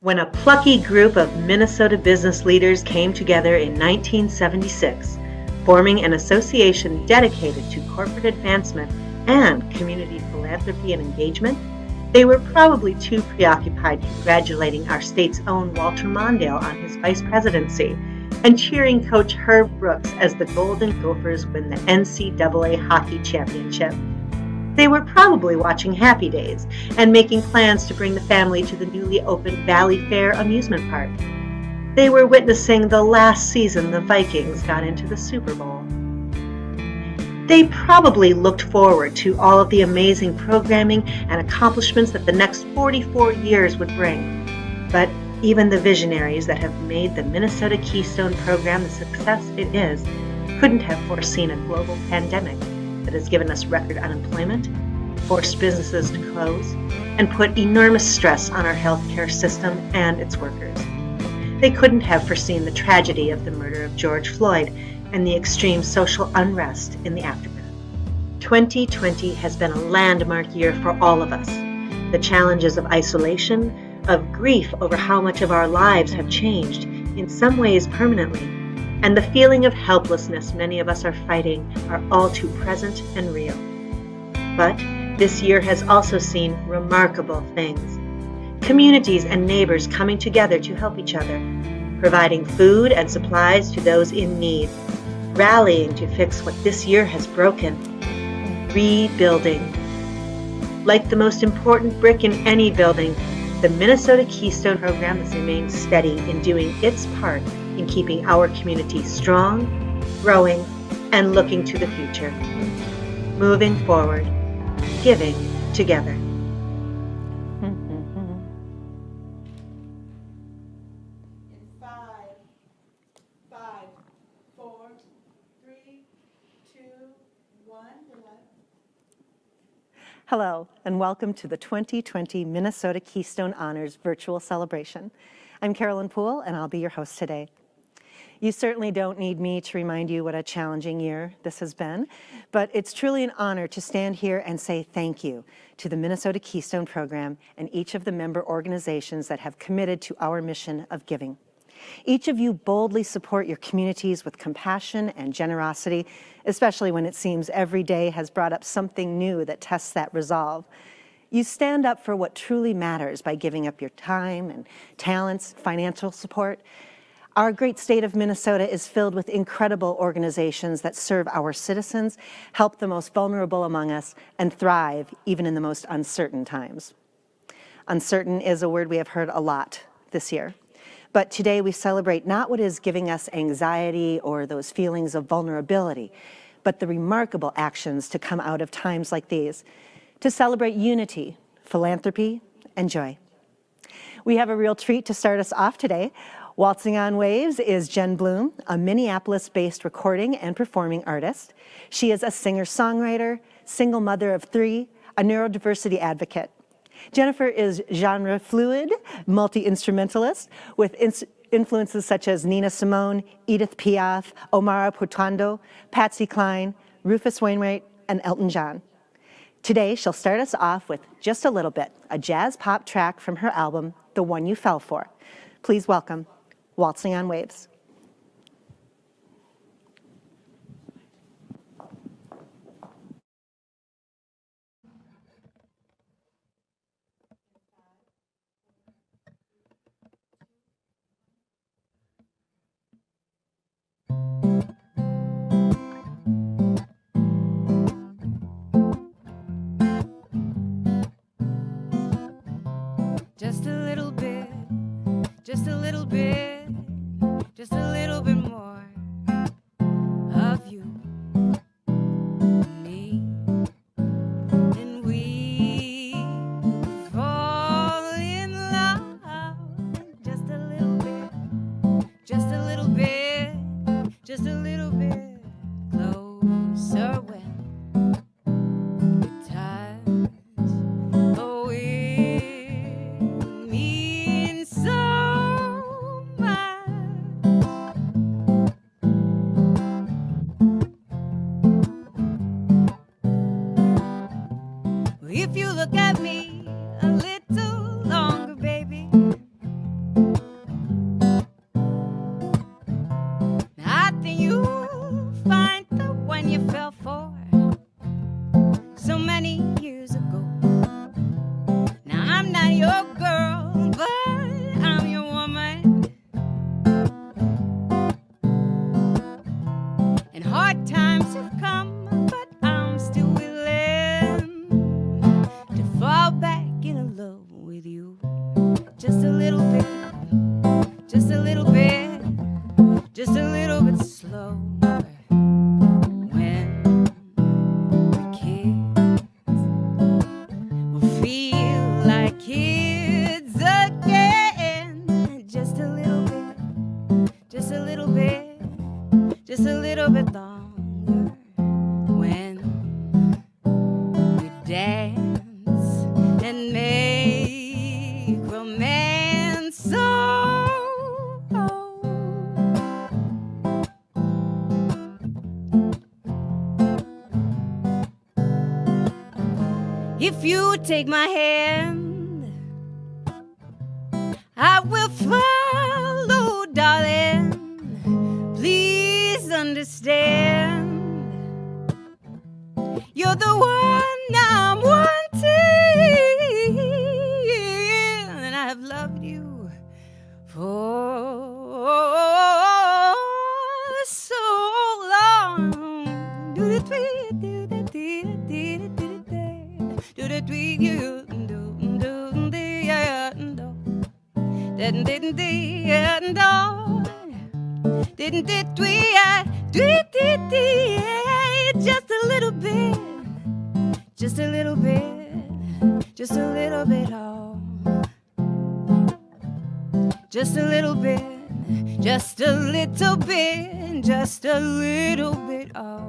When a plucky group of Minnesota business leaders came together in 1976, forming an association dedicated to corporate advancement and community philanthropy and engagement, they were probably too preoccupied congratulating our state's own Walter Mondale on his vice presidency and cheering Coach Herb Brooks as the Golden Gophers win the NCAA hockey championship. They were probably watching Happy Days and making plans to bring the family to the newly opened Valley Fair amusement park. They were witnessing the last season the Vikings got into the Super Bowl. They probably looked forward to all of the amazing programming and accomplishments that the next 44 years would bring. But even the visionaries that have made the Minnesota Keystone program the success it is couldn't have foreseen a global pandemic that has given us record unemployment, forced businesses to close, and put enormous stress on our healthcare system and its workers. They couldn't have foreseen the tragedy of the murder of George Floyd and the extreme social unrest in the aftermath. 2020 has been a landmark year for all of us. The challenges of isolation, of grief over how much of our lives have changed, in some ways permanently, and the feeling of helplessness many of us are fighting are all too present and real. But this year has also seen remarkable things. Communities and neighbors coming together to help each other, providing food and supplies to those in need, rallying to fix what this year has broken, rebuilding. Like the most important brick in any building, the Minnesota Keystone program has remained steady in doing its part in keeping our community strong, growing, and looking to the future. Moving forward, giving together. In 5, 4, 3, 2, 1. Hello, and welcome to the 2020 Minnesota Keystone Honors virtual celebration. I'm Carolyn Poole, and I'll be your host today. You certainly don't need me to remind you what a challenging year this has been, but it's truly an honor to stand here and say thank you to the Minnesota Keystone program and each of the member organizations that have committed to our mission of giving. Each of you boldly support your communities with compassion and generosity, especially when it seems every day has brought up something new that tests that resolve. You stand up for what truly matters by giving up your time and talents, financial support. Our great state of Minnesota is filled with incredible organizations that serve our citizens, help the most vulnerable among us, and thrive even in the most uncertain times. Uncertain is a word we have heard a lot this year. But today we celebrate not what is giving us anxiety or those feelings of vulnerability, but the remarkable actions to come out of times like these, to celebrate unity, philanthropy, and joy. We have a real treat to start us off today. Waltzing on Waves is Jen Bloom, a Minneapolis-based recording and performing artist. She is a singer-songwriter, single mother of 3, a neurodiversity advocate. Jennifer is genre fluid, multi-instrumentalist with influences such as Nina Simone, Edith Piaf, Omara Portuondo, Patsy Cline, Rufus Wainwright, and Elton John. Today, she'll start us off with Just a Little Bit, a jazz pop track from her album, The One You Fell For. Please welcome Waltzing on Waves. Just a little bit, just a little bit, just a little bit more of you and me, and we fall in love. Just a little bit, just a little bit, just a little bit closer when we touch. Oh, it means so much. If you look at me a little longer, baby, when you fell for so many years ago. Now I'm not your girl, but I'm your woman. And hard times have come, but I'm still willing to fall back in love with you. Just a little bit, just a little bit, just a little bit slow. When the kids will feel like kids again. Just a little bit, just a little bit, just a little bit longer. When we dance and make romance so. If you take my hand, I will follow, darling. Please understand, you're the one I'm wanting, and I've loved you for so long. Just a little bit, just a little bit, just a little bit, oh, just a little bit, just a little bit, just a little bit, oh.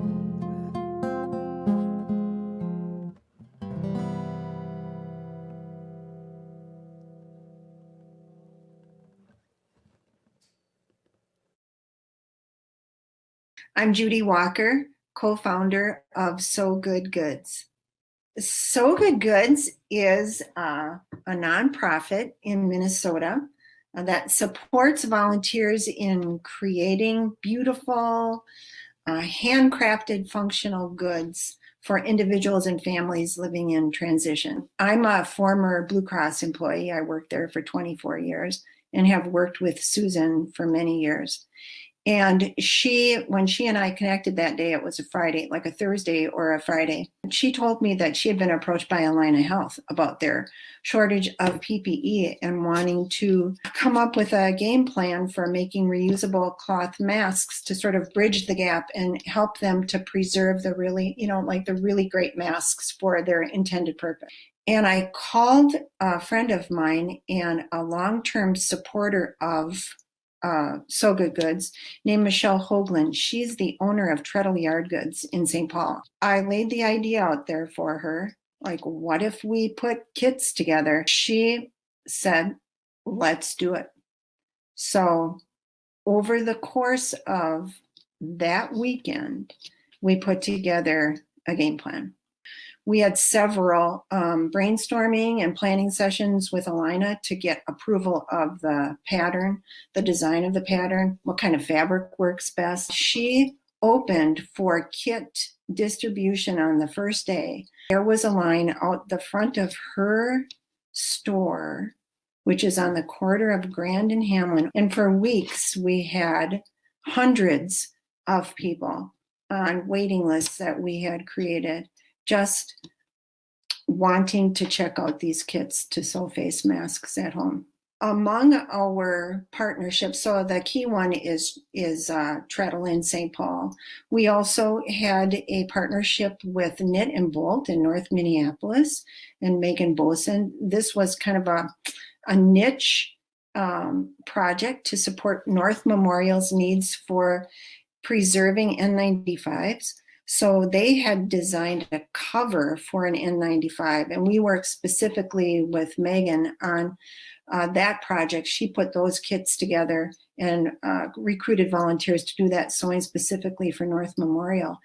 I'm Judy Walker, co-founder of So Good Goods. So Good Goods is a nonprofit in Minnesota that supports volunteers in creating beautiful, handcrafted functional goods for individuals and families living in transition. I'm a former Blue Cross employee. I worked there for 24 years and have worked with Susan for many years. And when she and I connected that day, it was a Friday, like a Thursday or a Friday. She told me that she had been approached by Allina Health about their shortage of PPE and wanting to come up with a game plan for making reusable cloth masks to sort of bridge the gap and help them to preserve the really, like the really great masks for their intended purpose. And I called a friend of mine and a long-term supporter of So Good Goods named Michelle Hoagland. She's the owner of Treadle Yard Goods in St. Paul. I laid the idea out there for her, like, what if we put kits together? She said, let's do it. So over the course of that weekend, we put together a game plan. We had several brainstorming and planning sessions with Allina to get approval of the pattern, the design of the pattern, what kind of fabric works best. She opened for kit distribution on the first day. There was a line out the front of her store, which is on the corner of Grand and Hamlin. And for weeks, we had hundreds of people on waiting lists that we had created, just wanting to check out these kits to sew face masks at home. Among our partnerships, so the key one is Treadle in St. Paul. We also had a partnership with Knit and Bolt in North Minneapolis and Megan Boson. This was kind of a niche project to support North Memorial's needs for preserving N95s. So they had designed a cover for an N95, and we worked specifically with Megan on that project. She put those kits together and recruited volunteers to do that sewing specifically for North Memorial.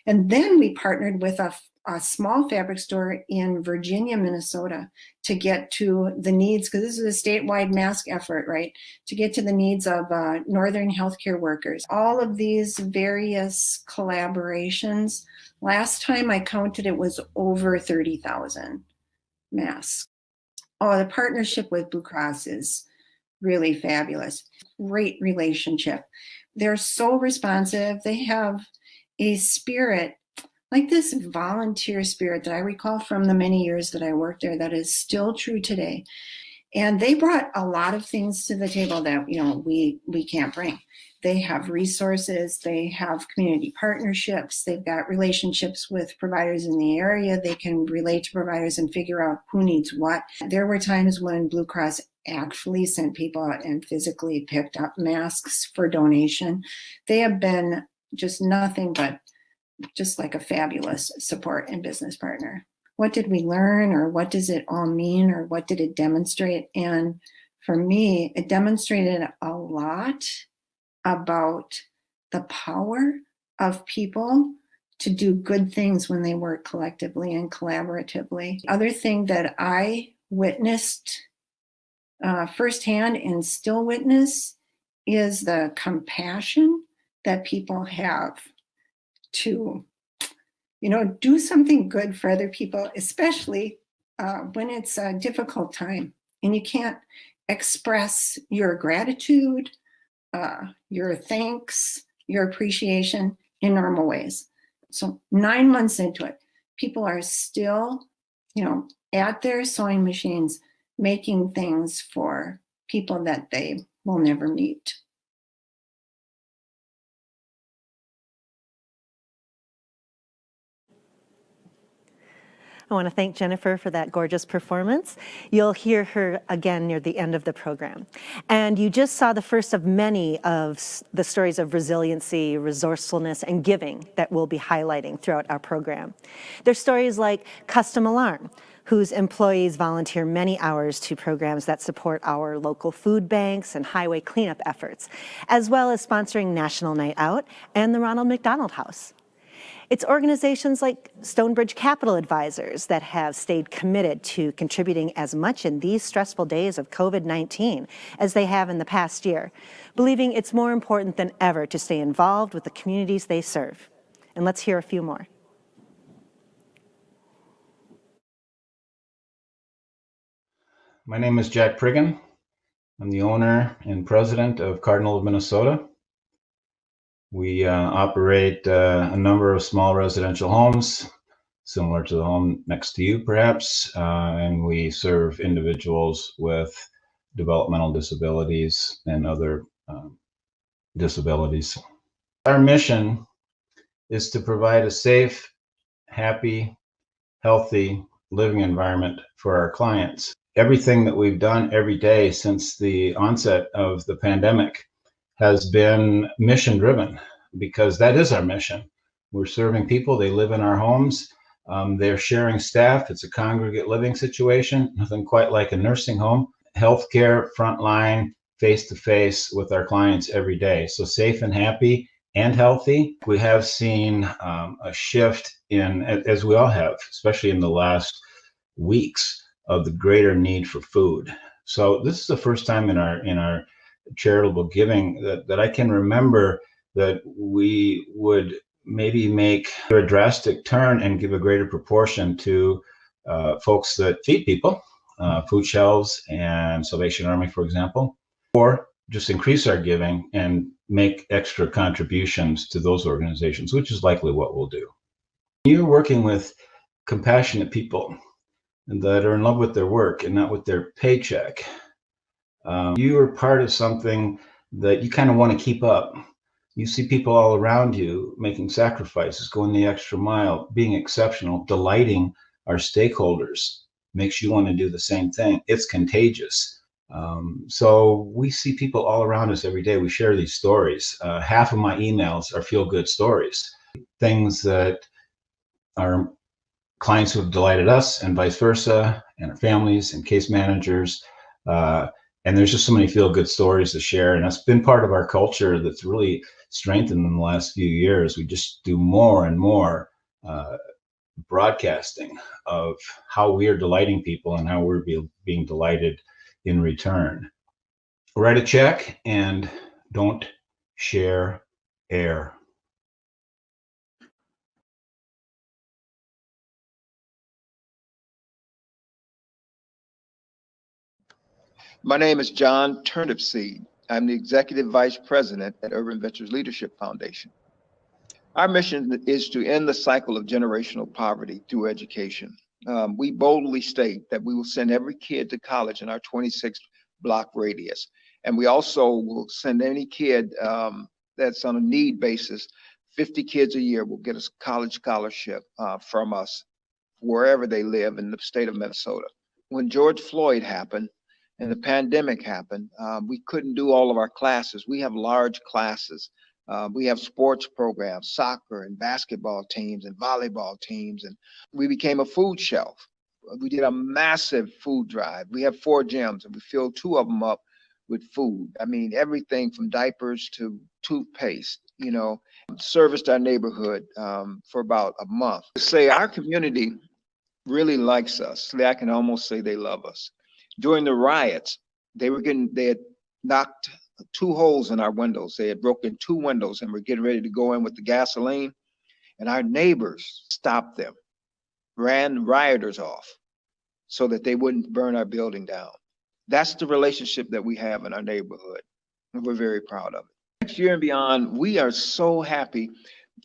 And then we partnered with a small fabric store in Virginia, Minnesota, to get to the needs, because this is a statewide mask effort, right? To get to the needs of Northern healthcare workers. All of these various collaborations, last time I counted, it was over 30,000 masks. Oh, the partnership with Blue Cross is really fabulous. Great relationship. They're so responsive. They have a spirit, like this volunteer spirit that I recall from the many years that I worked there, that is still true today. And they brought a lot of things to the table that, we can't bring. They have resources, they have community partnerships, they've got relationships with providers in the area. They can relate to providers and figure out who needs what. There were times when Blue Cross actually sent people out and physically picked up masks for donation. They have been just nothing but just like a fabulous support and business partner. What did we learn, or what does it all mean, or what did it demonstrate? And for me, it demonstrated a lot about the power of people to do good things when they work collectively and collaboratively. Other thing that I witnessed firsthand and still witness is the compassion that people have to, do something good for other people, especially when it's a difficult time and you can't express your gratitude, your thanks, your appreciation in normal ways. So 9 months into it, people are still, at their sewing machines, making things for people that they will never meet. I want to thank Jennifer for that gorgeous performance. You'll hear her again near the end of the program. And you just saw the first of many of the stories of resiliency, resourcefulness, and giving that we'll be highlighting throughout our program. There's stories like Custom Alarm, whose employees volunteer many hours to programs that support our local food banks and highway cleanup efforts, as well as sponsoring National Night Out and the Ronald McDonald House. It's organizations like Stonebridge Capital Advisors that have stayed committed to contributing as much in these stressful days of COVID-19 as they have in the past year, believing it's more important than ever to stay involved with the communities they serve. And let's hear a few more. My name is Jack Priggin. I'm the owner and president of Cardinal of Minnesota. We operate a number of small residential homes, similar to the home next to you, perhaps, and we serve individuals with developmental disabilities and other disabilities. Our mission is to provide a safe, happy, healthy living environment for our clients. Everything that we've done every day since the onset of the pandemic has been mission driven, because that is our mission. We're serving people, they live in our homes, they're sharing staff, it's a congregate living situation, nothing quite like a nursing home. Healthcare, frontline, face-to-face with our clients every day. So safe and happy and healthy. We have seen a shift in, as we all have, especially in the last weeks, of the greater need for food. So this is the first time in our charitable giving that I can remember that we would maybe make a drastic turn and give a greater proportion to folks that feed people, food shelves and Salvation Army, for example, or just increase our giving and make extra contributions to those organizations, which is likely what we'll do. You're working with compassionate people that are in love with their work and not with their paycheck. You are part of something that you kind of want to keep up. You see people all around you making sacrifices, going the extra mile, being exceptional, delighting our stakeholders, makes you want to do the same thing. It's contagious. So we see people all around us every day. We share these stories. Half of my emails are feel-good stories, things that our clients who have delighted us and vice versa, and our families and case managers And there's just so many feel-good stories to share, and that's been part of our culture that's really strengthened in the last few years. We just do more and more broadcasting of how we are delighting people and how we're being delighted in return. Write a check and don't share air. My name is John Turnipseed. I'm the Executive Vice President at Urban Ventures Leadership Foundation. Our mission is to end the cycle of generational poverty through education. We boldly state that we will send every kid to college in our 26-block radius. And we also will send any kid that's on a need basis, 50 kids a year will get a college scholarship from us wherever they live in the state of Minnesota. When George Floyd happened, and the pandemic happened, we couldn't do all of our classes. We have large classes. We have sports programs, soccer and basketball teams and volleyball teams, and we became a food shelf. We did a massive food drive. We have 4 gyms and we filled 2 of them up with food. I mean, everything from diapers to toothpaste, serviced our neighborhood for about a month. Say our community really likes us. I can almost say they love us. During the riots, they had knocked 2 holes in our windows. They had broken 2 windows and were getting ready to go in with the gasoline. And our neighbors stopped them, ran rioters off so that they wouldn't burn our building down. That's the relationship that we have in our neighborhood. And we're very proud of it. Next year and beyond, we are so happy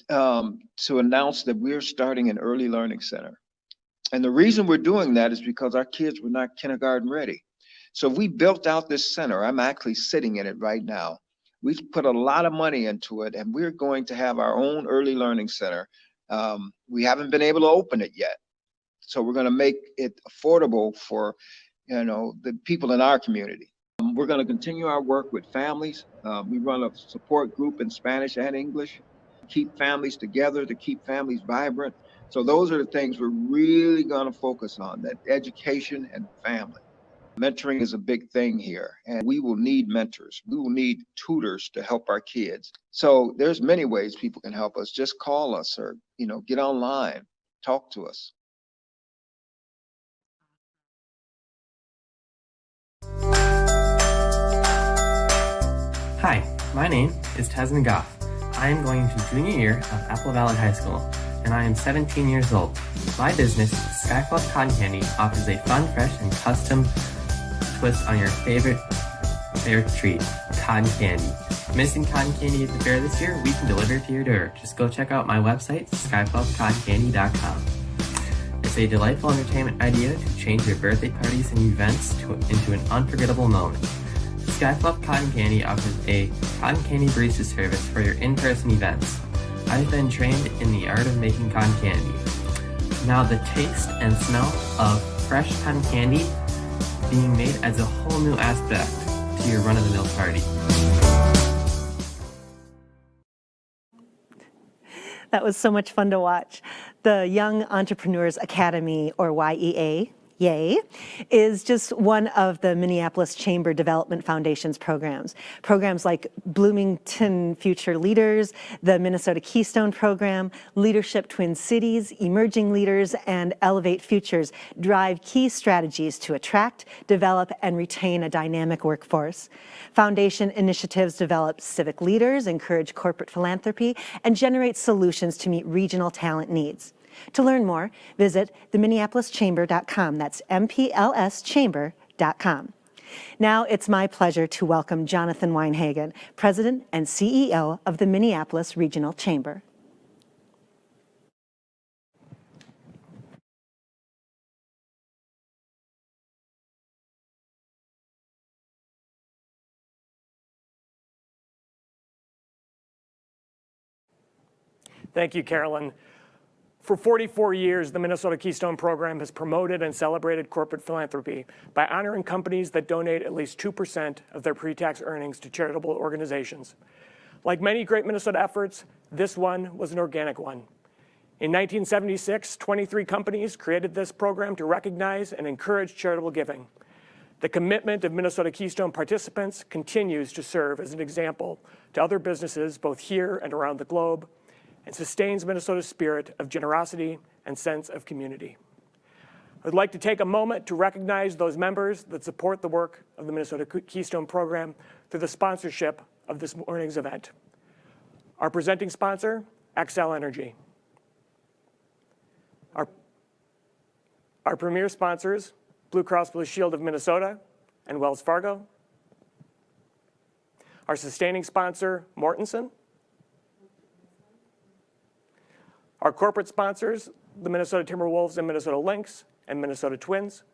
to announce that we're starting an early learning center. And the reason we're doing that is because our kids were not kindergarten ready. So we built out this center. I'm actually sitting in it right now. We've put a lot of money into it, and we're going to have our own early learning center. We haven't been able to open it yet. So we're going to make it affordable for, the people in our community. We're going to continue our work with families. We run a support group in Spanish and English, keep families together, to keep families vibrant. So those are the things we're really going to focus on, that education and family. Mentoring is a big thing here, and we will need mentors. We will need tutors to help our kids. So there's many ways people can help us. Just call us or, get online, talk to us. Hi, my name is Tasman Goff. I am going to junior year of Apple Valley High School, and I am 17 years old. My business, Skyfluff Cotton Candy, offers a fun, fresh, and custom twist on your favorite treat, cotton candy. Missing cotton candy at the fair this year? We can deliver it to your door. Just go check out my website, skyfluffcottoncandy.com. It's a delightful entertainment idea to change your birthday parties and events into an unforgettable moment. Skyfluff Cotton Candy offers a cotton candy barista service for your in-person events. I've been trained in the art of making cotton candy. Now the taste and smell of fresh cotton candy being made adds a whole new aspect to your run-of-the-mill party. That was so much fun to watch. The Young Entrepreneurs Academy, or YEA, Yay, is just one of the Minneapolis Chamber Development Foundation's programs. Programs like Bloomington Future Leaders, the Minnesota Keystone Program, Leadership Twin Cities, Emerging Leaders, and Elevate Futures drive key strategies to attract, develop, and retain a dynamic workforce. Foundation initiatives develop civic leaders, encourage corporate philanthropy, and generate solutions to meet regional talent needs. To learn more, visit theminneapolischamber.com. That's MPLSchamber.com. Now it's my pleasure to welcome Jonathan Weinhagen, President and CEO of the Minneapolis Regional Chamber. Thank you, Carolyn. For 44 years, the Minnesota Keystone Program has promoted and celebrated corporate philanthropy by honoring companies that donate at least 2% of their pre-tax earnings to charitable organizations. Like many great Minnesota efforts, this one was an organic one. In 1976, 23 companies created this program to recognize and encourage charitable giving. The commitment of Minnesota Keystone participants continues to serve as an example to other businesses both here and around the globe, and sustains Minnesota's spirit of generosity and sense of community. I'd like to take a moment to recognize those members that support the work of the Minnesota Keystone program through the sponsorship of this morning's event. Our presenting sponsor, Xcel Energy. Our premier sponsors, Blue Cross Blue Shield of Minnesota and Wells Fargo. Our sustaining sponsor, Mortenson. Our corporate sponsors, the Minnesota Timberwolves and Minnesota Lynx and Minnesota Twins.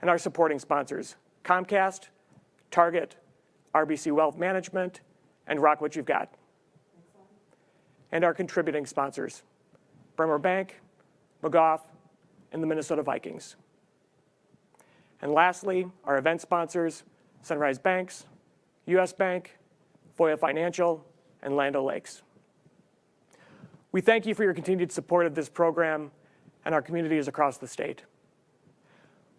And our supporting sponsors, Comcast, Target, RBC Wealth Management, and Rock What You've Got. And our contributing sponsors, Bremer Bank, McGough, and the Minnesota Vikings. And lastly, our event sponsors, Sunrise Banks, US Bank, Voya Financial, and Land O'Lakes. We thank you for your continued support of this program and our communities across the state.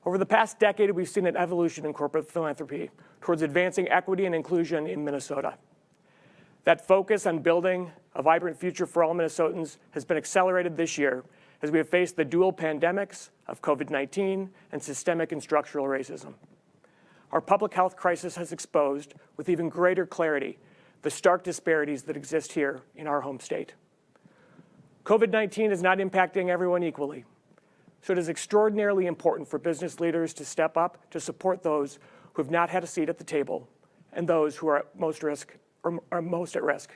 Over the past decade, we've seen an evolution in corporate philanthropy towards advancing equity and inclusion in Minnesota. That focus on building a vibrant future for all Minnesotans has been accelerated this year as we have faced the dual pandemics of COVID-19 and systemic and structural racism. Our public health crisis has exposed, with even greater clarity, the stark disparities that exist here in our home state. COVID-19 is not impacting everyone equally, so it is extraordinarily important for business leaders to step up to support those who have not had a seat at the table and those who are most at risk.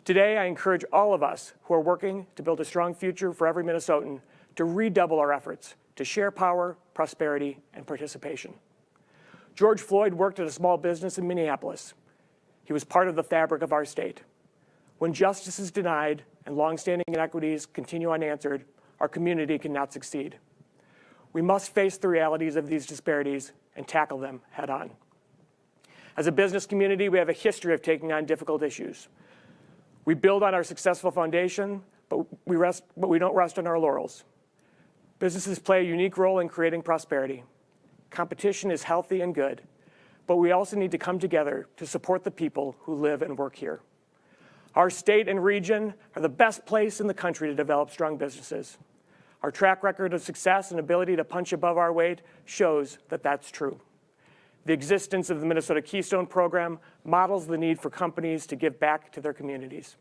Today, I encourage all of us who are working to build a strong future for every Minnesotan to redouble our efforts to share power, prosperity, and participation. George Floyd worked at a small business in Minneapolis. He was part of the fabric of our state. When justice is denied and longstanding inequities continue unanswered, our community cannot succeed. We must face the realities of these disparities and tackle them head on. As a business community, we have a history of taking on difficult issues. We build on our successful foundation, but we don't rest on our laurels. Businesses play a unique role in creating prosperity. Competition is healthy and good, but we also need to come together to support the people who live and work here. Our state and region are the best place in the country to develop strong businesses. Our track record of success and ability to punch above our weight shows that that's true. The existence of the Minnesota Keystone program models the need for companies to give back to their communities.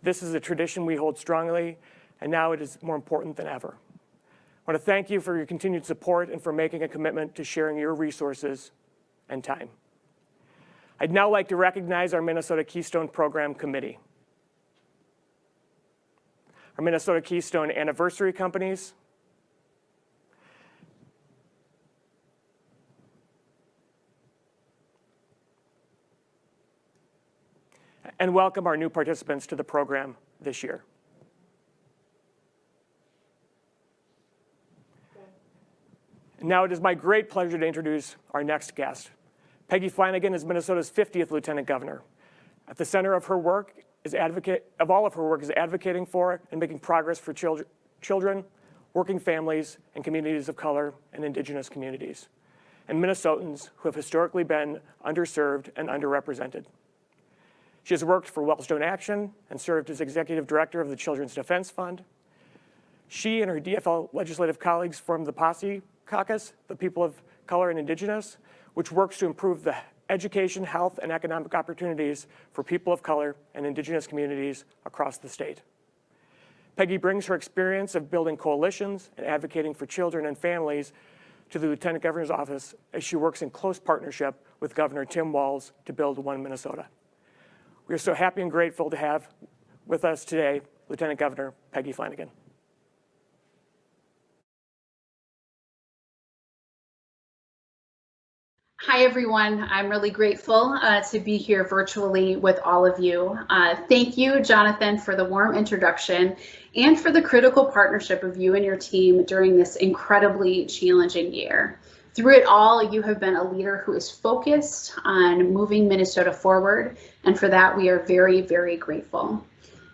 This is a tradition we hold strongly, and now it is more important than ever. I want to thank you for your continued support and for making a commitment to sharing your resources and time. I'd now like to recognize our Minnesota Keystone Program Committee. Our Minnesota Keystone Anniversary Companies, and welcome our new participants to the program this year. Now it is my great pleasure to introduce our next guest. Peggy Flanagan is Minnesota's 50th Lieutenant Governor. At the center of all of her work is advocating for and making progress for children, working families, and communities of color and indigenous communities, and Minnesotans who have historically been underserved and underrepresented. She has worked for Wellstone Action and served as Executive Director of the Children's Defense Fund. She and her DFL legislative colleagues formed the Posse Caucus, the People of Color and Indigenous, which works to improve the education, health, and economic opportunities for people of color and indigenous communities across the state. Peggy brings her experience of building coalitions and advocating for children and families to the Lieutenant Governor's office as she works in close partnership with Governor Tim Walz to build One Minnesota. We are so happy and grateful to have with us today Lieutenant Governor Peggy Flanagan. Hi, everyone. I'm really grateful to be here virtually with all of you. Thank you, Jonathan, for the warm introduction and for the critical partnership of you and your team during this incredibly challenging year. Through it all, you have been a leader who is focused on moving Minnesota forward, and for that, we are very, very grateful.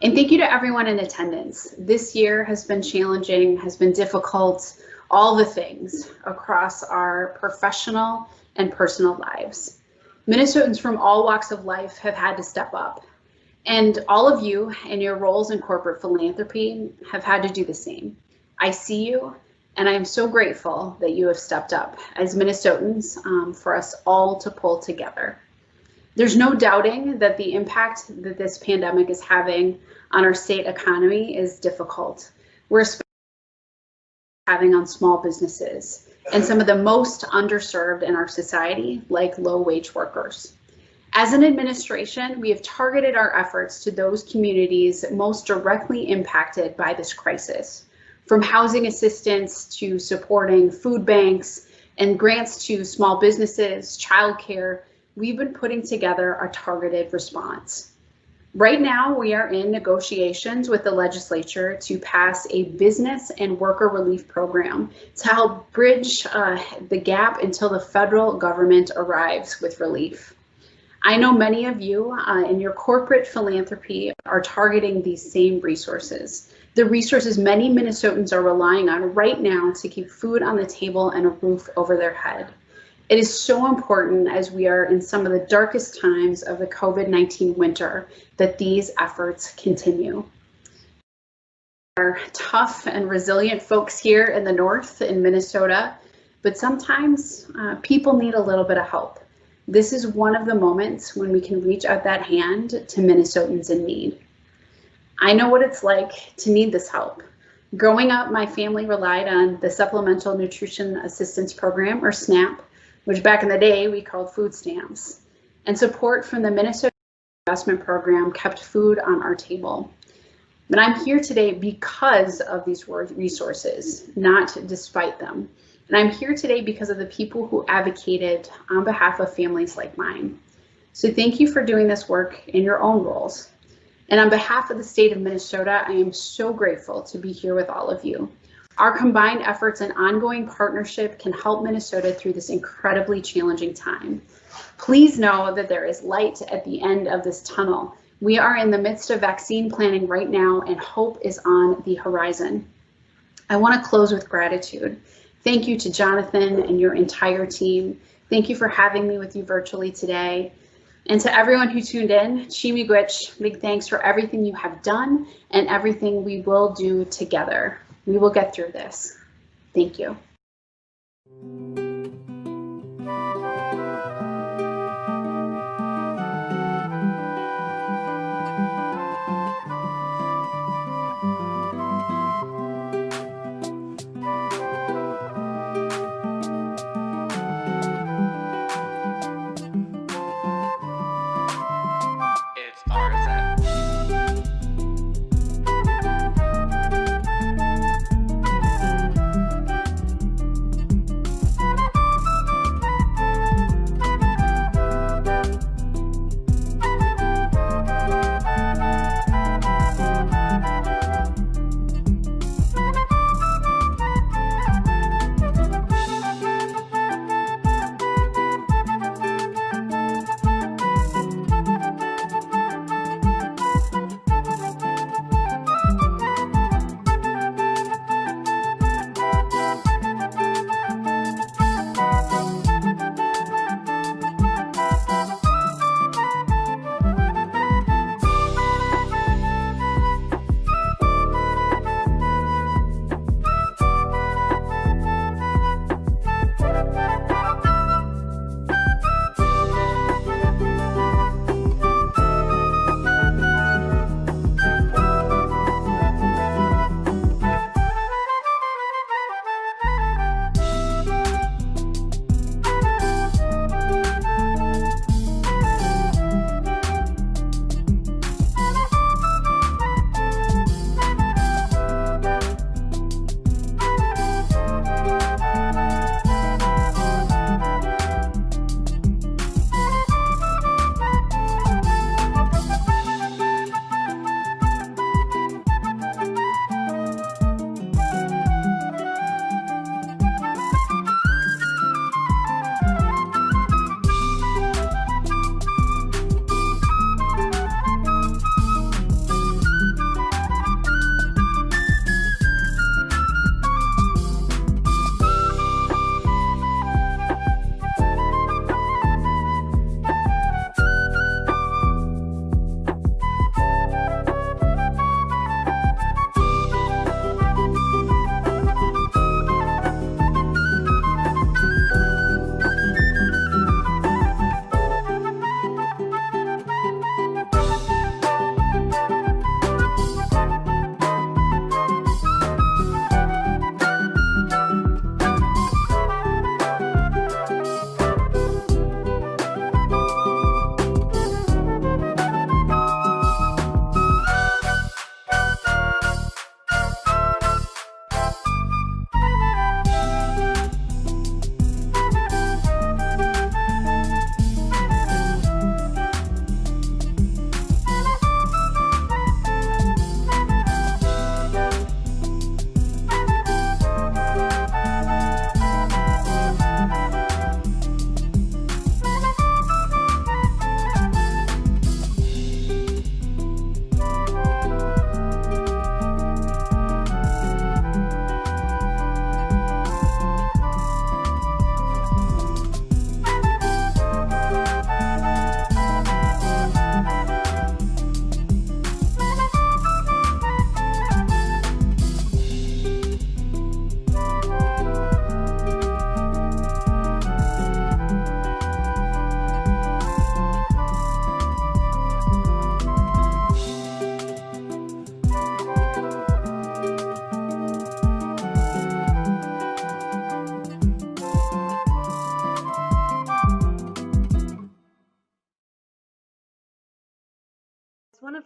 And thank you to everyone in attendance. This year has been challenging, has been difficult. all the things across our professional and personal lives. Minnesotans from all walks of life have had to step up, and all of you in your roles in corporate philanthropy have had to do the same. I see you, and I am so grateful that you have stepped up as Minnesotans for us all to pull together. There's no doubting that the impact that this pandemic is having on our state economy is difficult. We're especially having on small businesses and some of the most underserved in our society, like low-wage workers. As an administration, we have targeted our efforts to those communities most directly impacted by this crisis, from housing assistance to supporting food banks and grants to small businesses, childcare. We've been putting together a targeted response. Right now, we are in negotiations with the legislature to pass a business and worker relief program to help bridge the gap until the federal government arrives with relief. I know many of you in your corporate philanthropy are targeting these same resources, the resources many Minnesotans are relying on right now to keep food on the table and a roof over their head. It is so important as we are in some of the darkest times of the COVID-19 winter that these efforts continue. We are tough and resilient folks here in the north in Minnesota, but sometimes people need a little bit of help. This is one of the moments when we can reach out that hand to Minnesotans in need. I know what it's like to need this help. Growing up, my family relied on the Supplemental Nutrition Assistance Program, or SNAP, which back in the day we called food stamps, and support from the Minnesota Investment Program kept food on our table. But I'm here today because of these resources, not despite them. And I'm here today because of the people who advocated on behalf of families like mine. So thank you for doing this work in your own roles. And on behalf of the state of Minnesota, I am so grateful to be here with all of you. Our combined efforts and ongoing partnership can help Minnesota through this incredibly challenging time. Please know that there is light at the end of this tunnel. We are in the midst of vaccine planning right now, and hope is on the horizon. I want to close with gratitude. Thank you to Jonathan and your entire team. Thank you for having me with you virtually today. And to everyone who tuned in, Chimigwich, big thanks for everything you have done and everything we will do together. We will get through this. Thank you.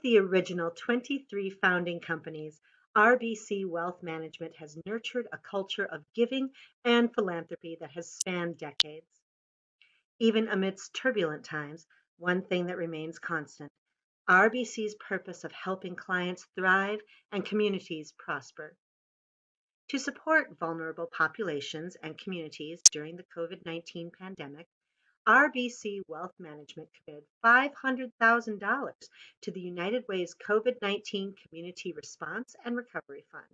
of the original 23 founding companies, RBC Wealth Management has nurtured a culture of giving and philanthropy that has spanned decades. Even amidst turbulent times, one thing that remains constant: RBC's purpose of helping clients thrive and communities prosper. To support vulnerable populations and communities during the COVID-19 pandemic, RBC Wealth Management committed $500,000 to the United Way's COVID-19 Community Response and Recovery Fund.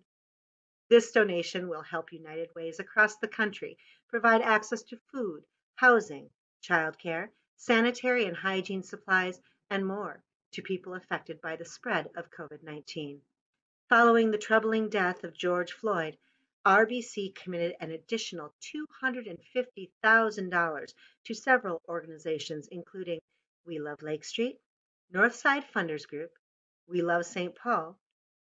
This donation will help United Ways across the country provide access to food, housing, childcare, sanitary and hygiene supplies, and more to people affected by the spread of COVID-19. Following the troubling death of George Floyd, RBC committed an additional $250,000 to several organizations, including We Love Lake Street, Northside Funders Group, We Love St. Paul,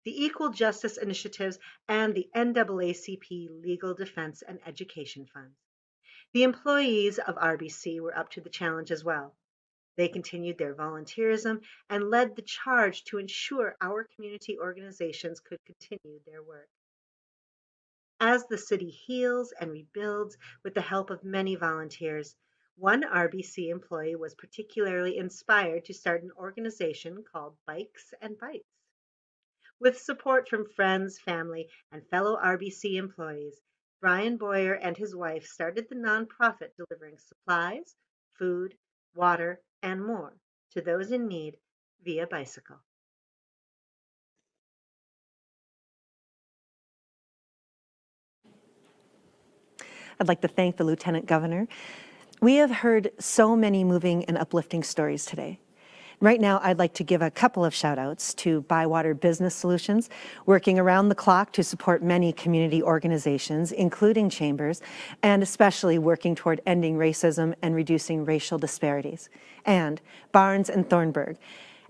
the Equal Justice Initiatives, and the NAACP Legal Defense and Education Fund. The employees of RBC were up to the challenge as well. They continued their volunteerism and led the charge to ensure our community organizations could continue their work. As the city heals and rebuilds with the help of many volunteers, one RBC employee was particularly inspired to start an organization called Bikes and Bites. With support from friends, family, and fellow RBC employees, Brian Boyer and his wife started the nonprofit delivering supplies, food, water, and more to those in need via bicycle. I'd like to thank the Lieutenant Governor. We have heard so many moving and uplifting stories today. Right now, I'd like to give a couple of shout outs to Bywater Business Solutions, working around the clock to support many community organizations, including chambers, and especially working toward ending racism and reducing racial disparities. And Barnes and Thornburg.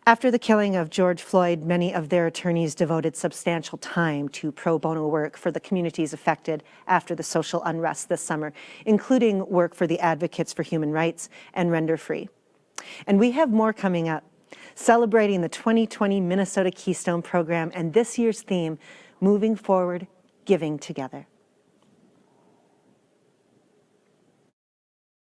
After the killing of George Floyd, many of their attorneys devoted substantial time to pro bono work for the communities affected after the social unrest this summer, including work for the Advocates for Human Rights and Render Free. And we have more coming up, celebrating the 2020 Minnesota Keystone program and this year's theme, Moving Forward, Giving Together.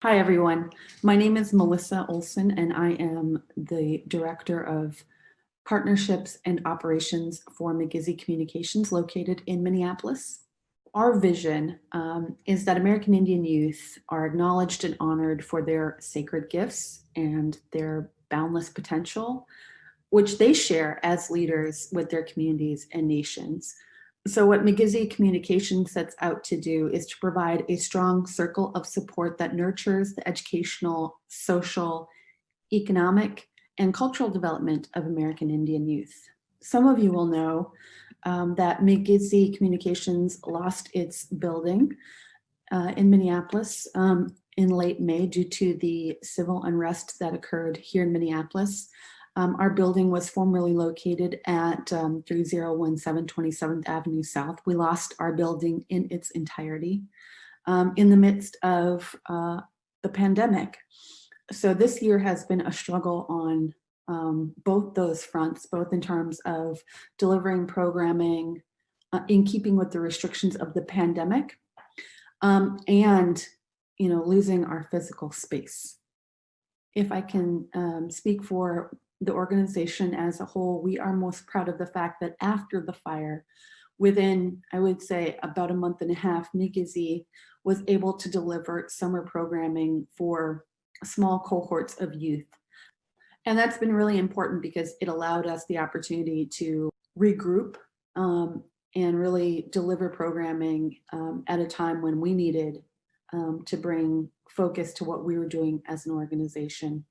Hi, everyone. My name is Melissa Olson, and I am the Director of Partnerships and Operations for McGizzy Communications located in Minneapolis. Our vision is that American Indian youth are acknowledged and honored for their sacred gifts and their boundless potential, which they share as leaders with their communities and nations. So what McGizzy Communications sets out to do is to provide a strong circle of support that nurtures the educational, social, economic, and cultural development of American Indian youth. Some of you will know that McGizzy Communications lost its building in Minneapolis in late May due to the civil unrest that occurred here in Minneapolis. Our building was formerly located at 3017 27th Avenue South. We lost our building in its entirety in the midst of the pandemic. So this year has been a struggle on both those fronts, both in terms of delivering programming in keeping with the restrictions of the pandemic and losing our physical space. If I can speak for the organization as a whole, we are most proud of the fact that after the fire, within, I would say, about a month and a half, McGizzy was able to deliver summer programming for small cohorts of youth. And that's been really important because it allowed us the opportunity to regroup and really deliver programming at a time when we needed to bring focus to what we were doing as an organization.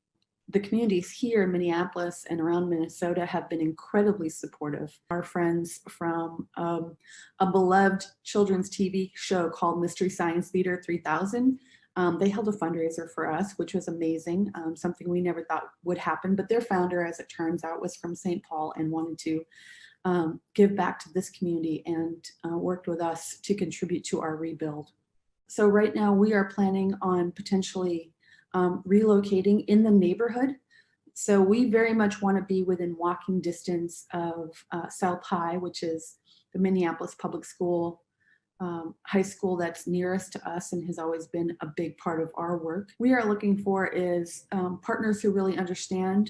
The communities here in Minneapolis and around Minnesota have been incredibly supportive. Our friends from a beloved children's TV show called Mystery Science Theater 3000, they held a fundraiser for us, which was amazing, something we never thought would happen. But their founder, as it turns out, was from St. Paul and wanted to give back to this community and worked with us to contribute to our rebuild. So right now we are planning on potentially relocating in the neighborhood So we very much want to be within walking distance of South High, which is the Minneapolis Public School high school that's nearest to us and has always been a big part of our work. We are looking for is partners who really understand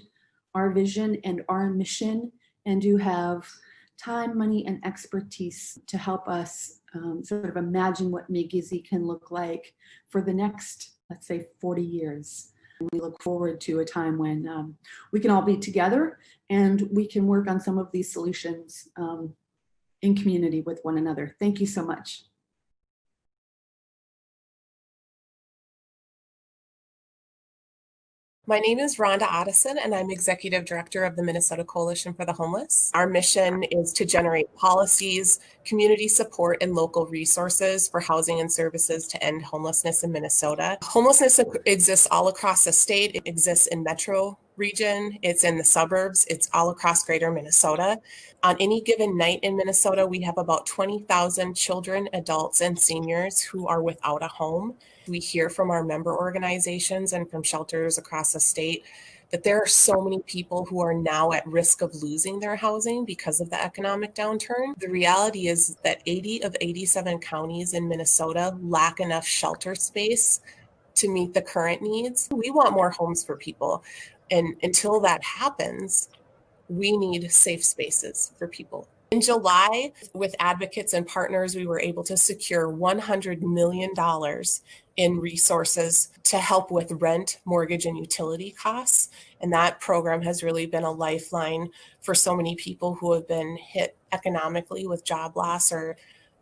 our vision and our mission and do have time, money, and expertise to help us sort of imagine what McGizzy can look like for the next, let's say, 40 years. And we look forward to a time when we can all be together and we can work on some of these solutions in community with one another. Thank you so much. My name is Rhonda Otteson, and I'm Executive Director of the Minnesota Coalition for the Homeless. Our mission is to generate policies, community support, and local resources for housing and services to end homelessness in Minnesota. Homelessness exists all across the state. It exists in metro region, it's in the suburbs, it's all across greater Minnesota. On any given night in Minnesota, we have about 20,000 children, adults, and seniors who are without a home. We hear from our member organizations and from shelters across the state that there are so many people who are now at risk of losing their housing because of the economic downturn. The reality is that 80 of 87 counties in Minnesota lack enough shelter space to meet the current needs. We want more homes for people. And until that happens, we need safe spaces for people. In July, with advocates and partners, we were able to secure $100 million in resources to help with rent, mortgage, and utility costs. And that program has really been a lifeline for so many people who have been hit economically with job loss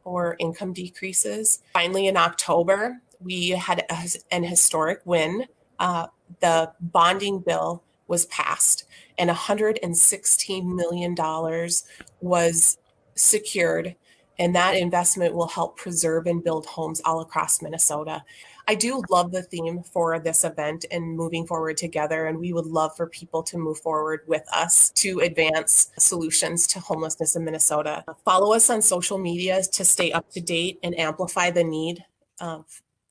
or income decreases. Finally, in October, we had an historic win. The bonding bill was passed and $116 million was secured, and that investment will help preserve and build homes all across Minnesota. I do love the theme for this event and moving forward together, and we would love for people to move forward with us to advance solutions to homelessness in Minnesota. Follow us on social media to stay up to date and amplify the need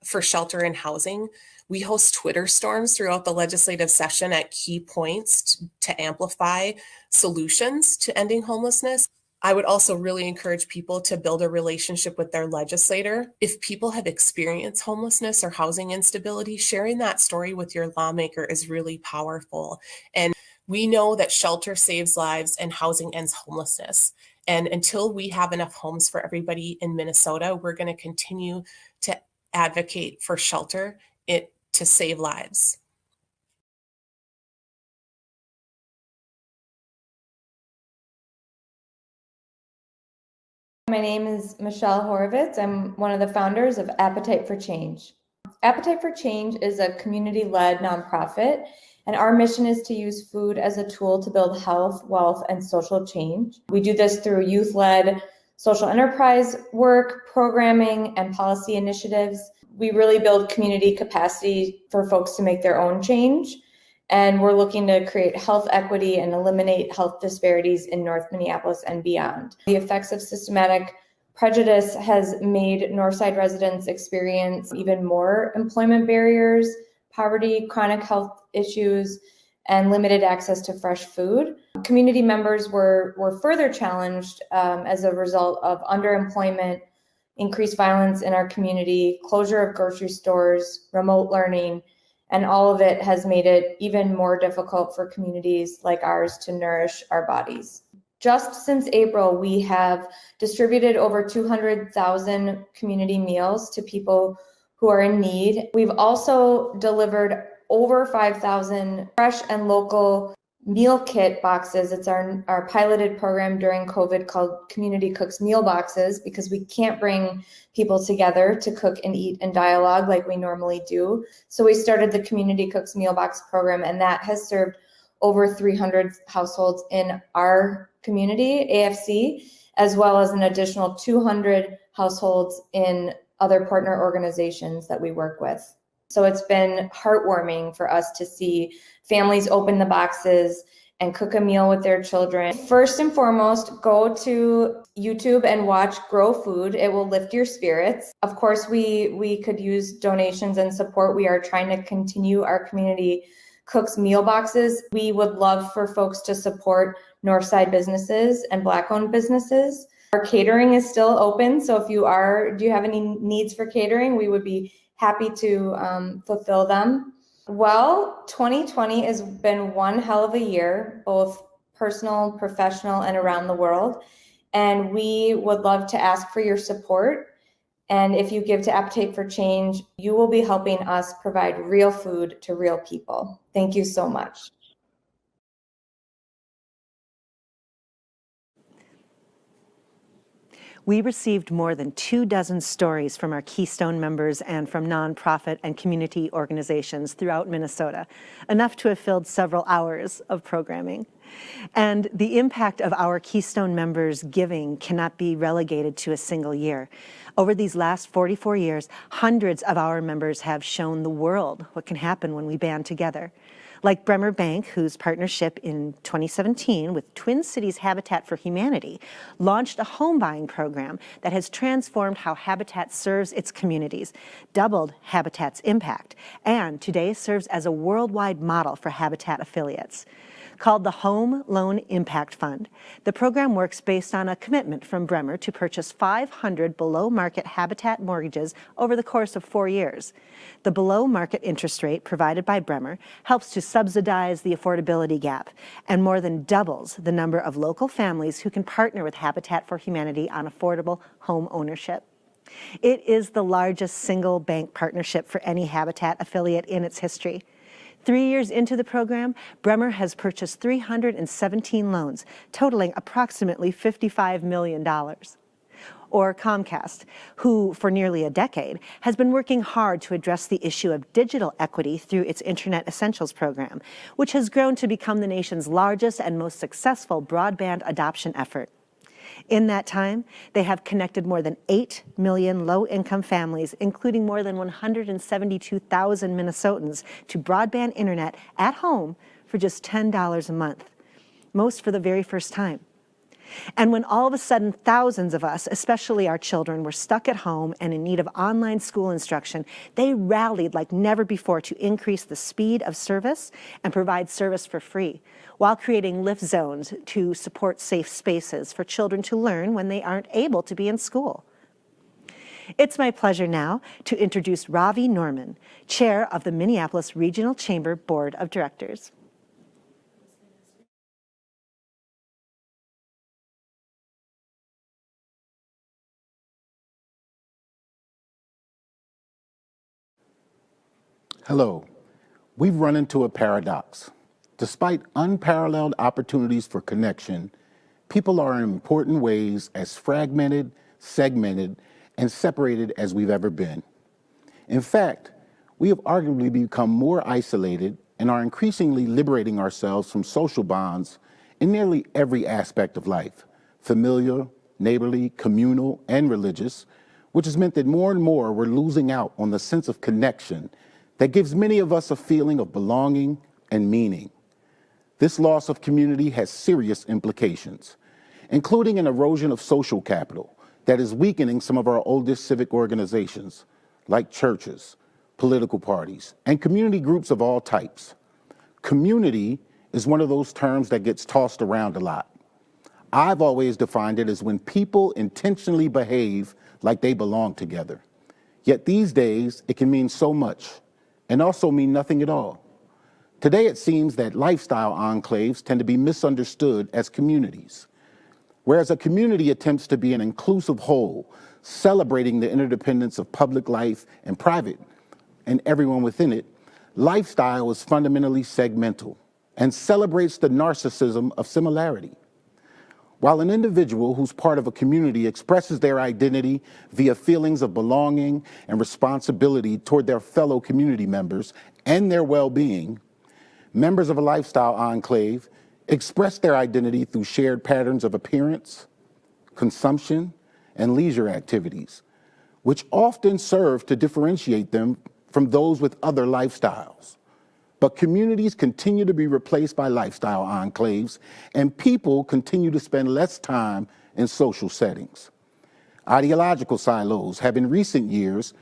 for shelter and housing. We host Twitter storms throughout the legislative session at key points to amplify solutions to ending homelessness. I would also really encourage people to build a relationship with their legislator. If people have experienced homelessness or housing instability, sharing that story with your lawmaker is really powerful. And we know that shelter saves lives and housing ends homelessness. And until we have enough homes for everybody in Minnesota, we're going to continue to advocate for shelter to save lives. My name is Michelle Horowitz. I'm one of the founders of Appetite for Change. Appetite for Change is a community-led nonprofit, and our mission is to use food as a tool to build health, wealth, and social change. We do this through youth-led social enterprise work, programming, and policy initiatives. We really build community capacity for folks to make their own change. And we're looking to create health equity and eliminate health disparities in North Minneapolis and beyond. The effects of systematic prejudice has made Northside residents experience even more employment barriers, poverty, chronic health issues, and limited access to fresh food. Community members were further challenged as a result of underemployment, increased violence in our community, closure of grocery stores, remote learning, and all of it has made it even more difficult for communities like ours to nourish our bodies. Just since April, we have distributed over 200,000 community meals to people who are in need. We've also delivered over 5,000 fresh and local meal kit boxes. It's our piloted program during COVID called Community Cooks Meal Boxes, because we can't bring people together to cook and eat and dialogue like we normally do. So we started the Community Cooks Meal Box program, and that has served over 300 households in our community, AFC, as well as an additional 200 households in other partner organizations that we work with. So it's been heartwarming for us to see families open the boxes and cook a meal with their children. First and foremost, go to YouTube and watch Grow Food. It will lift your spirits. Of course, we could use donations and support. We are trying to continue our community cooks meal boxes. We would love for folks to support Northside businesses and Black-owned businesses. Our catering is still open, so if you do you have any needs for catering, we would be happy to fulfill them. Well, 2020 has been one hell of a year, both personal, professional, and around the world. And we would love to ask for your support. And if you give to Appetite for Change, you will be helping us provide real food to real people. Thank you so much. We received more than 24 stories from our Keystone members and from nonprofit and community organizations throughout Minnesota, enough to have filled several hours of programming. And the impact of our Keystone members' giving cannot be relegated to a single year. Over these last 44 years, hundreds of our members have shown the world what can happen when we band together. Like Bremer Bank, whose partnership in 2017 with Twin Cities Habitat for Humanity launched a home buying program that has transformed how Habitat serves its communities, doubled Habitat's impact, and today serves as a worldwide model for Habitat affiliates. Called the Home Loan Impact Fund, the program works based on a commitment from Bremer to purchase 500 below-market Habitat mortgages over the course of 4 years. The below-market interest rate provided by Bremer helps to subsidize the affordability gap and more than doubles the number of local families who can partner with Habitat for Humanity on affordable home ownership. It is the largest single bank partnership for any Habitat affiliate in its history. 3 years into the program, Bremer has purchased 317 loans, totaling approximately $55 million. Or Comcast, who for nearly a decade has been working hard to address the issue of digital equity through its Internet Essentials program, which has grown to become the nation's largest and most successful broadband adoption effort. In that time, they have connected more than 8 million low-income families, including more than 172,000 Minnesotans, to broadband internet at home for just $10 a month, most for the very first time. And when all of a sudden thousands of us, especially our children, were stuck at home and in need of online school instruction, they rallied like never before to increase the speed of service and provide service for free, while creating lift zones to support safe spaces for children to learn when they aren't able to be in school. It's my pleasure now to introduce Ravi Norman, Chair of the Minneapolis Regional Chamber Board of Directors. Hello. We've run into a paradox. Despite unparalleled opportunities for connection, people are in important ways as fragmented, segmented, and separated as we've ever been. In fact, we have arguably become more isolated and are increasingly liberating ourselves from social bonds in nearly every aspect of life, familial, neighborly, communal, and religious, which has meant that more and more we're losing out on the sense of connection that gives many of us a feeling of belonging and meaning. This loss of community has serious implications, including an erosion of social capital that is weakening some of our oldest civic organizations, like churches, political parties, and community groups of all types. Community is one of those terms that gets tossed around a lot. I've always defined it as when people intentionally behave like they belong together. Yet these days, it can mean so much and also mean nothing at all. Today, it seems that lifestyle enclaves tend to be misunderstood as communities. Whereas a community attempts to be an inclusive whole, celebrating the interdependence of public life and private, and everyone within it, lifestyle is fundamentally segmental and celebrates the narcissism of similarity. While an individual who's part of a community expresses their identity via feelings of belonging and responsibility toward their fellow community members and their well-being, members of a lifestyle enclave express their identity through shared patterns of appearance, consumption, and leisure activities, which often serve to differentiate them from those with other lifestyles. But communities continue to be replaced by lifestyle enclaves, and people continue to spend less time in social settings. Ideological silos have in recent years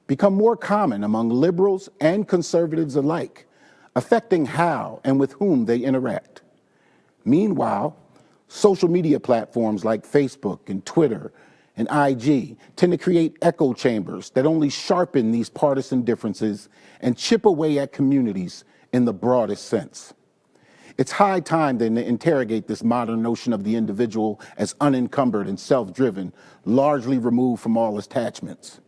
become more common among liberals and conservatives alike, affecting how and with whom they interact. Meanwhile, social media platforms like Facebook and Twitter and IG tend to create echo chambers that only sharpen these partisan differences and chip away at communities in the broadest sense. It's high time then to interrogate this modern notion of the individual as unencumbered and self-driven, largely removed from all attachments.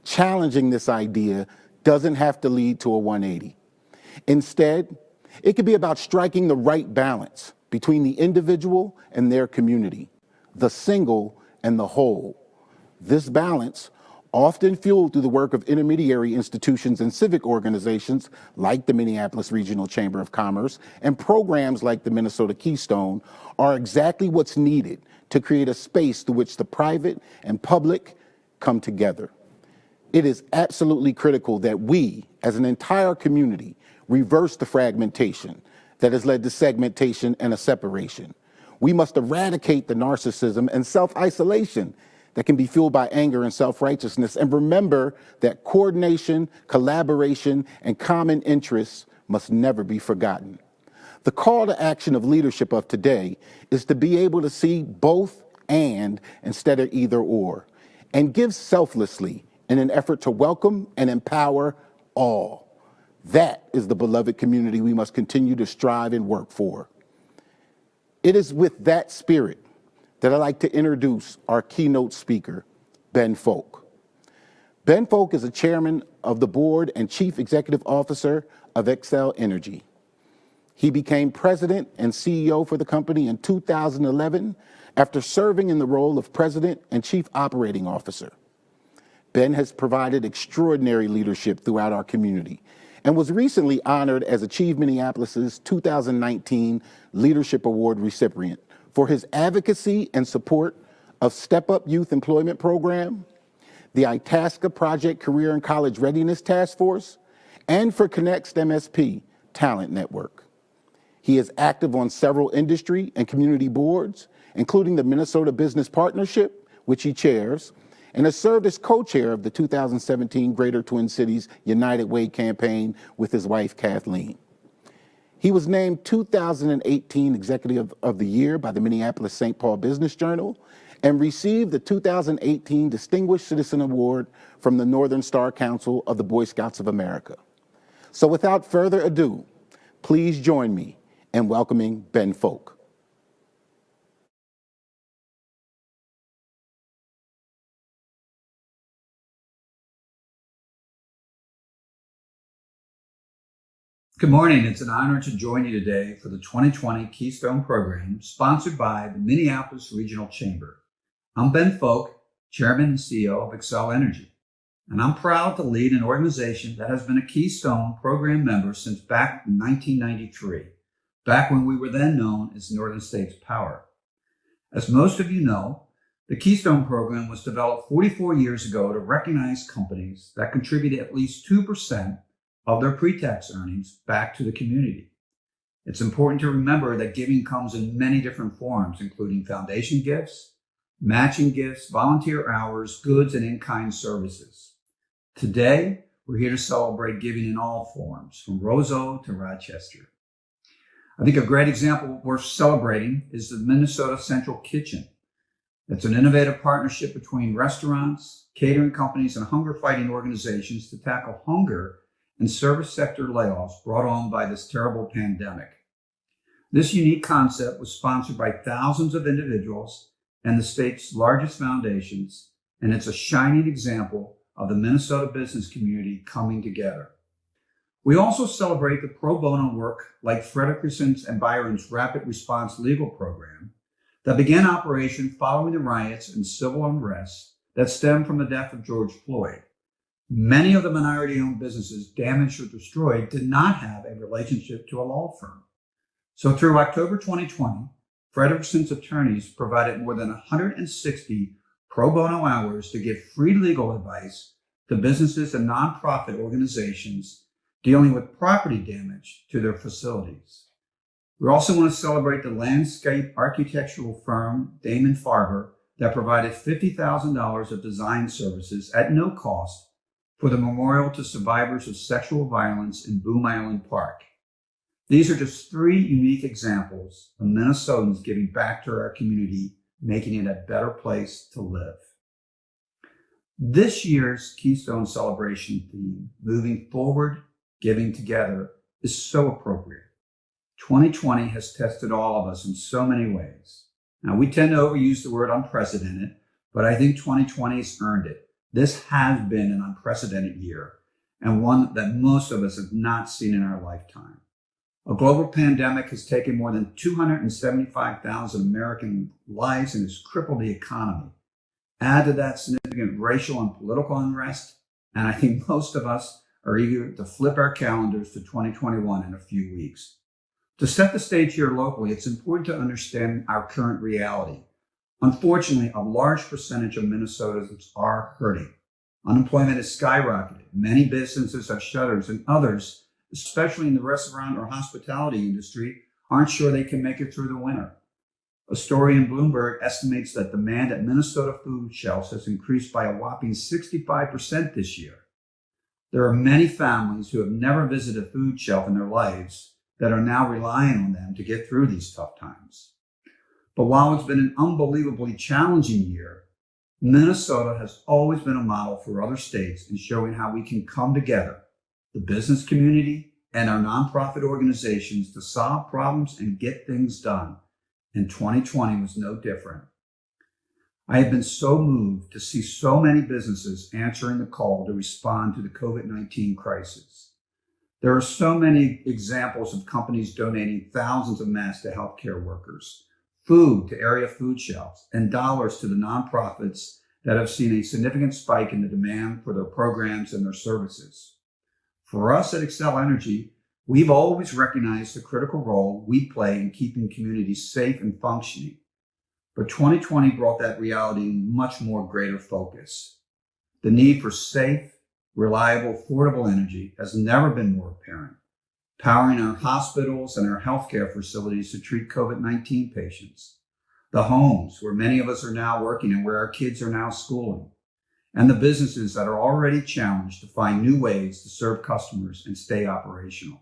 Challenging this idea doesn't have to lead to a 180. Instead, it could be about striking the right balance between the individual and their community, the single and the whole. This balance, often fueled through the work of intermediary institutions and civic organizations like the Minneapolis Regional Chamber of Commerce and programs like the Minnesota Keystone, are exactly what's needed to create a space through which the private and public come together. It is absolutely critical that we, as an entire community, reverse the fragmentation that has led to segmentation and a separation. We must eradicate the narcissism and self-isolation that can be fueled by anger and self-righteousness, and remember that coordination, collaboration, and common interests must never be forgotten. The call to action of leadership of today is to be able to see both and instead of either or, and give selflessly in an effort to welcome and empower all. That is the beloved community we must continue to strive and work for. It is with that spirit that I'd like to introduce our keynote speaker, Ben Folk. Ben Folk is the chairman of the board and chief executive officer of Xcel Energy. He became president and CEO for the company in 2011 after serving in the role of president and chief operating officer. Ben has provided extraordinary leadership throughout our community and was recently honored as Achieve Minneapolis' 2019 Leadership Award recipient for his advocacy and support of Step Up Youth Employment Program, the Itasca Project Career and College Readiness Task Force, and for Connect's MSP Talent Network. He is active on several industry and community boards, including the Minnesota Business Partnership, which he chairs, and has served as co-chair of the 2017 Greater Twin Cities United Way campaign with his wife, Kathleen. He was named 2018 Executive of the Year by the Minneapolis-St. Paul Business Journal and received the 2018 Distinguished Citizen Award from the Northern Star Council of the Boy Scouts of America. So without further ado, please join me in welcoming Ben Folk. Good morning. It's an honor to join you today for the 2020 Keystone program sponsored by the Minneapolis Regional Chamber. I'm Ben Folk, Chairman and CEO of Xcel Energy, and I'm proud to lead an organization that has been a Keystone program member since back in 1993, back when we were then known as Northern States Power. As most of you know, the Keystone program was developed 44 years ago to recognize companies that contributed at least 2% of their pre-tax earnings back to the community. It's important to remember that giving comes in many different forms, including foundation gifts, matching gifts, volunteer hours, goods, and in-kind services. Today, we're here to celebrate giving in all forms, from Roseau to Rochester. I think a great example worth celebrating is the Minnesota Central Kitchen. It's an innovative partnership between restaurants, catering companies, and hunger-fighting organizations to tackle hunger and service sector layoffs brought on by this terrible pandemic. This unique concept was sponsored by thousands of individuals and the state's largest foundations, and it's a shining example of the Minnesota business community coming together. We also celebrate the pro bono work like Frederickson's and Byron's Rapid Response Legal Program that began operation following the riots and civil unrest that stemmed from the death of George Floyd. Many of the minority-owned businesses damaged or destroyed did not have a relationship to a law firm. So through October 2020, Frederickson's attorneys provided more than 160 pro bono hours to give free legal advice to businesses and nonprofit organizations dealing with property damage to their facilities. We also want to celebrate the landscape architectural firm Damon Farber that provided $50,000 of design services at no cost for the memorial to survivors of sexual violence in Boom Island Park. These are just 3 unique examples of Minnesotans giving back to our community, making it a better place to live. This year's Keystone celebration theme, Moving Forward, Giving Together, is so appropriate. 2020 has tested all of us in so many ways. Now, we tend to overuse the word unprecedented, but I think 2020 has earned it. This has been an unprecedented year, and one that most of us have not seen in our lifetime. A global pandemic has taken more than 275,000 American lives and has crippled the economy. Add to that significant racial and political unrest, and I think most of us are eager to flip our calendars to 2021 in a few weeks. To set the stage here locally, it's important to understand our current reality. Unfortunately, a large percentage of Minnesotans are hurting. Unemployment has skyrocketed. Many businesses have shutters, and others, especially in the restaurant or hospitality industry, aren't sure they can make it through the winter. A story in Bloomberg estimates that demand at Minnesota food shelves has increased by a whopping 65% this year. There are many families who have never visited a food shelf in their lives that are now relying on them to get through these tough times. But while it's been an unbelievably challenging year, Minnesota has always been a model for other states in showing how we can come together, the business community and our nonprofit organizations, to solve problems and get things done. And 2020 was no different. I have been so moved to see so many businesses answering the call to respond to the COVID-19 crisis. There are so many examples of companies donating thousands of masks to healthcare workers, food to area food shelves, and dollars to the nonprofits that have seen a significant spike in the demand for their programs and their services. For us at Xcel Energy, we've always recognized the critical role we play in keeping communities safe and functioning. But 2020 brought that reality in much more greater focus. The need for safe, reliable, affordable energy has never been more apparent, powering our hospitals and our healthcare facilities to treat COVID-19 patients, the homes where many of us are now working and where our kids are now schooling, and the businesses that are already challenged to find new ways to serve customers and stay operational.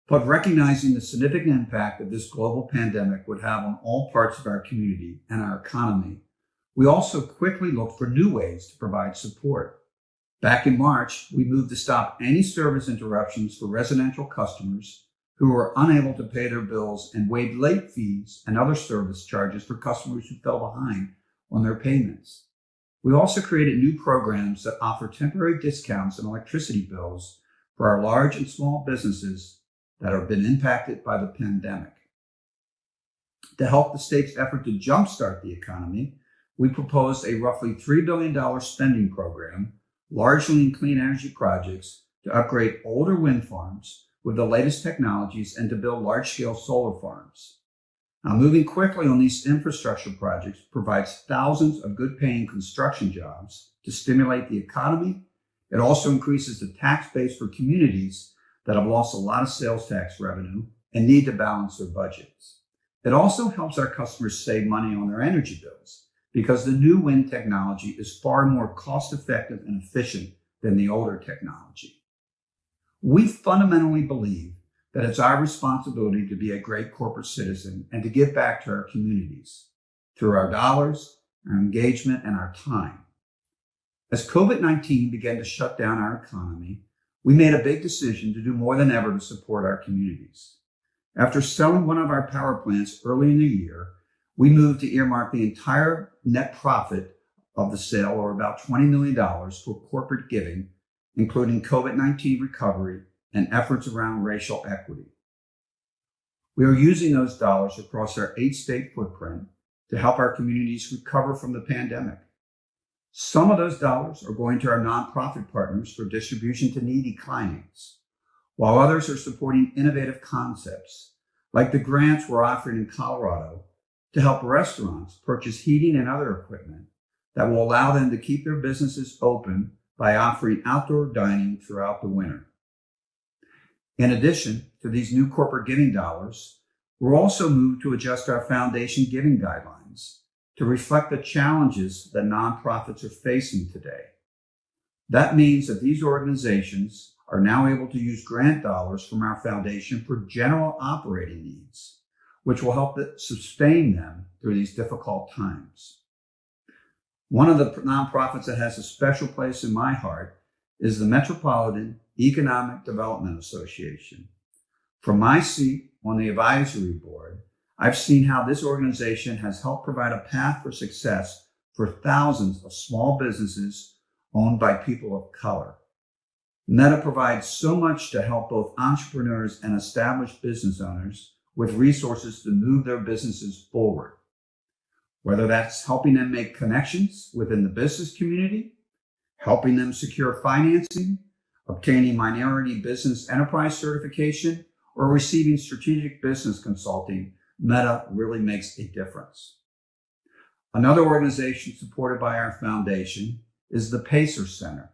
But recognizing the significant impact that this global pandemic would have on all parts of our community and our economy, we also quickly looked for new ways to provide support. Back in March, we moved to stop any service interruptions for residential customers who were unable to pay their bills and waived late fees and other service charges for customers who fell behind on their payments. We also created new programs that offer temporary discounts on electricity bills for our large and small businesses that have been impacted by the pandemic. To help the state's effort to jumpstart the economy, we proposed a roughly $3 billion spending program, largely in clean energy projects, to upgrade older wind farms with the latest technologies and to build large-scale solar farms. Now, moving quickly on these infrastructure projects provides thousands of good-paying construction jobs to stimulate the economy. It also increases the tax base for communities that have lost a lot of sales tax revenue and need to balance their budgets. It also helps our customers save money on their energy bills because the new wind technology is far more cost-effective and efficient than the older technology. We fundamentally believe that it's our responsibility to be a great corporate citizen and to give back to our communities through our dollars, our engagement, and our time. As COVID-19 began to shut down our economy, we made a big decision to do more than ever to support our communities. After selling one of our power plants early in the year, we moved to earmark the entire net profit of the sale, or about $20 million, for corporate giving, including COVID-19 recovery and efforts around racial equity. We are using those dollars across our 8-state footprint to help our communities recover from the pandemic. Some of those dollars are going to our nonprofit partners for distribution to needy clients, while others are supporting innovative concepts, like the grants we're offering in Colorado to help restaurants purchase heating and other equipment that will allow them to keep their businesses open by offering outdoor dining throughout the winter. In addition to these new corporate giving dollars, we're also moved to adjust our foundation giving guidelines to reflect the challenges that nonprofits are facing today. That means that these organizations are now able to use grant dollars from our foundation for general operating needs, which will help sustain them through these difficult times. One of the nonprofits that has a special place in my heart is the Metropolitan Economic Development Association. From my seat on the advisory board, I've seen how this organization has helped provide a path for success for thousands of small businesses owned by people of color. Meta provides so much to help both entrepreneurs and established business owners with resources to move their businesses forward. Whether that's helping them make connections within the business community, helping them secure financing, obtaining minority business enterprise certification, or receiving strategic business consulting, Meta really makes a difference. Another organization supported by our foundation is the Pacer Center.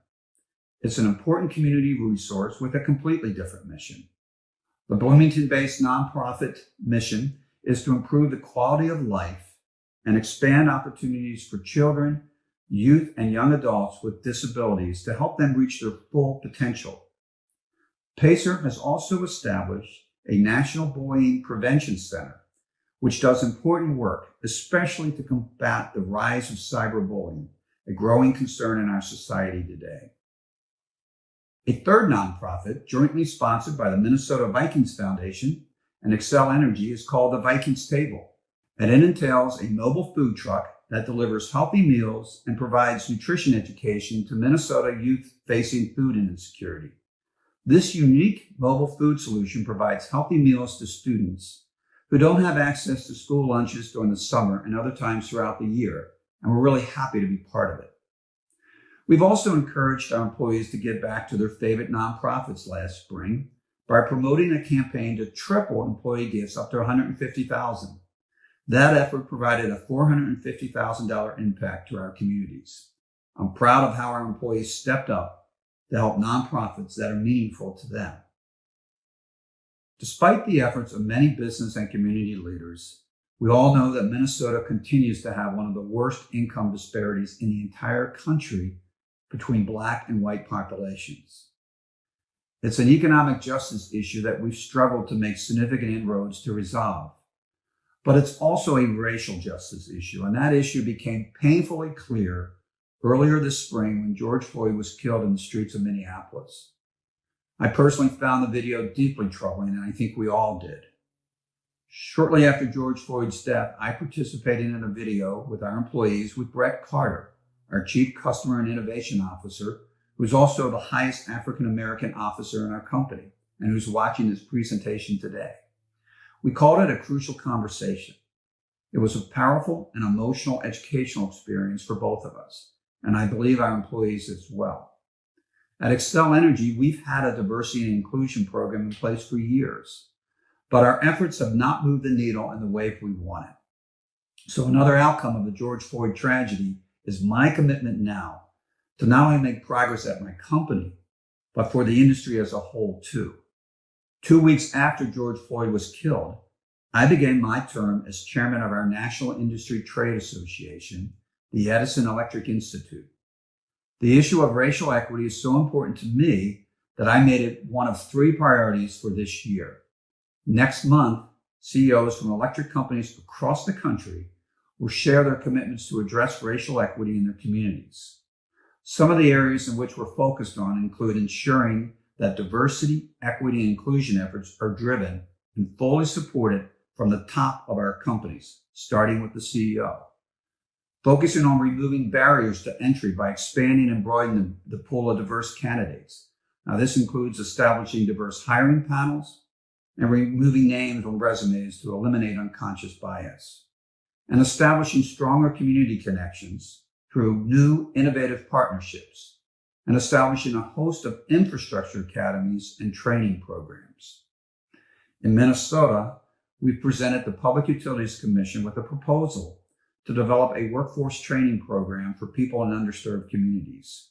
It's an important community resource with a completely different mission. The Bloomington-based nonprofit mission is to improve the quality of life and expand opportunities for children, youth, and young adults with disabilities to help them reach their full potential. Pacer has also established a National Bullying Prevention Center, which does important work, especially to combat the rise of cyberbullying, a growing concern in our society today. A third nonprofit, jointly sponsored by the Minnesota Vikings Foundation and Xcel Energy, is called the Vikings Table, and it entails a mobile food truck that delivers healthy meals and provides nutrition education to Minnesota youth facing food insecurity. This unique mobile food solution provides healthy meals to students who don't have access to school lunches during the summer and other times throughout the year, and we're really happy to be part of it. We've also encouraged our employees to give back to their favorite nonprofits last spring by promoting a campaign to triple employee gifts up to $150,000. That effort provided a $450,000 impact to our communities. I'm proud of how our employees stepped up to help nonprofits that are meaningful to them. Despite the efforts of many business and community leaders, we all know that Minnesota continues to have one of the worst income disparities in the entire country between Black and white populations. It's an economic justice issue that we've struggled to make significant inroads to resolve. But it's also a racial justice issue, and that issue became painfully clear earlier this spring when George Floyd was killed in the streets of Minneapolis. I personally found the video deeply troubling, and I think we all did. Shortly after George Floyd's death, I participated in a video with our employees with Brett Carter, our Chief Customer and Innovation Officer, who's also the highest African-American officer in our company and who's watching this presentation today. We called it a crucial conversation. It was a powerful and emotional educational experience for both of us, and I believe our employees as well. At Xcel Energy, we've had a diversity and inclusion program in place for years, but our efforts have not moved the needle in the way we wanted. So another outcome of the George Floyd tragedy is my commitment now to not only make progress at my company, but for the industry as a whole too. 2 weeks after George Floyd was killed, I began my term as chairman of our National Industry Trade Association, the Edison Electric Institute. The issue of racial equity is so important to me that I made it one of 3 priorities for this year. Next month, CEOs from electric companies across the country will share their commitments to address racial equity in their communities. Some of the areas in which we're focused on include ensuring that diversity, equity, and inclusion efforts are driven and fully supported from the top of our companies, starting with the CEO. Focusing on removing barriers to entry by expanding and broadening the pool of diverse candidates. Now, this includes establishing diverse hiring panels and removing names on resumes to eliminate unconscious bias, and establishing stronger community connections through new innovative partnerships, and establishing a host of infrastructure academies and training programs. In Minnesota, we've presented the Public Utilities Commission with a proposal to develop a workforce training program for people in underserved communities.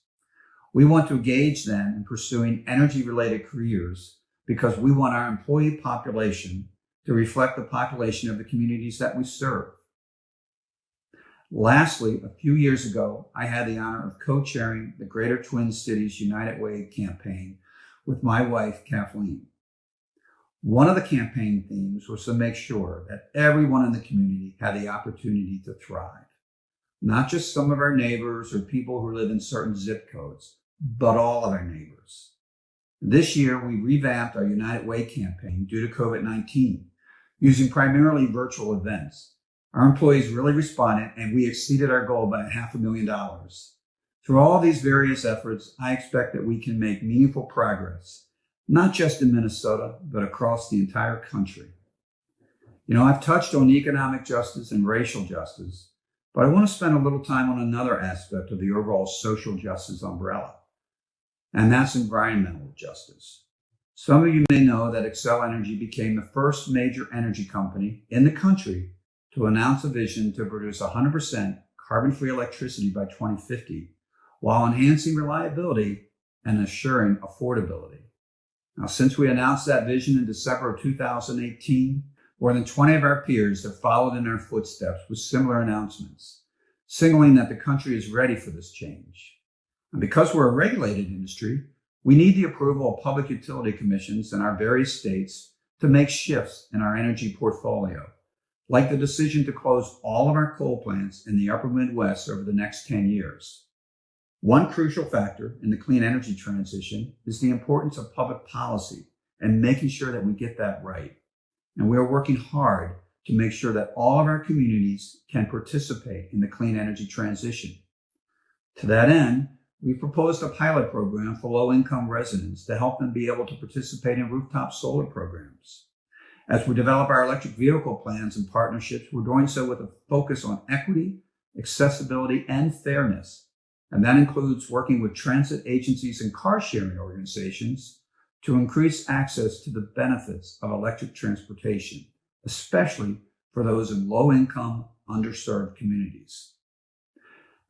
We want to engage them in pursuing energy-related careers because we want our employee population to reflect the population of the communities that we serve. Lastly, a few years ago, I had the honor of co-chairing the Greater Twin Cities United Way campaign with my wife, Kathleen. One of the campaign themes was to make sure that everyone in the community had the opportunity to thrive. Not just some of our neighbors or people who live in certain zip codes, but all of our neighbors. This year, we revamped our United Way campaign due to COVID-19, using primarily virtual events. Our employees really responded, and we exceeded our goal by $500,000. Through all these various efforts, I expect that we can make meaningful progress, not just in Minnesota, but across the entire country. I've touched on economic justice and racial justice, but I want to spend a little time on another aspect of the overall social justice umbrella, and that's environmental justice. Some of you may know that Xcel Energy became the first major energy company in the country to announce a vision to produce 100% carbon-free electricity by 2050, while enhancing reliability and assuring affordability. Now, since we announced that vision in December of 2018, more than 20 of our peers have followed in our footsteps with similar announcements, signaling that the country is ready for this change. And because we're a regulated industry, we need the approval of public utility commissions in our various states to make shifts in our energy portfolio, like the decision to close all of our coal plants in the upper Midwest over the next 10 years. One crucial factor in the clean energy transition is the importance of public policy and making sure that we get that right. And we are working hard to make sure that all of our communities can participate in the clean energy transition. To that end, we proposed a pilot program for low-income residents to help them be able to participate in rooftop solar programs. As we develop our electric vehicle plans and partnerships, we're doing so with a focus on equity, accessibility, and fairness. And that includes working with transit agencies and car-sharing organizations to increase access to the benefits of electric transportation, especially for those in low-income, underserved communities.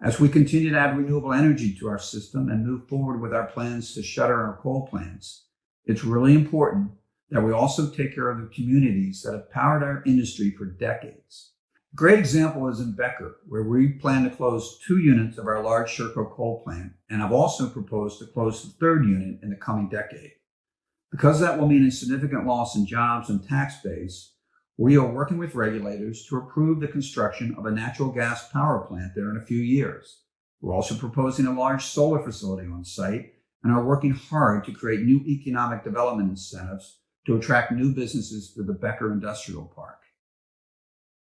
As we continue to add renewable energy to our system and move forward with our plans to shutter our coal plants, it's really important that we also take care of the communities that have powered our industry for decades. A great example is in Becker, where we plan to close 2 units of our large Sherco coal plant, and have also proposed to close the 3rd unit in the coming decade. Because that will mean a significant loss in jobs and tax base, we are working with regulators to approve the construction of a natural gas power plant there in a few years. We're also proposing a large solar facility on site and are working hard to create new economic development incentives to attract new businesses to the Becker Industrial Park.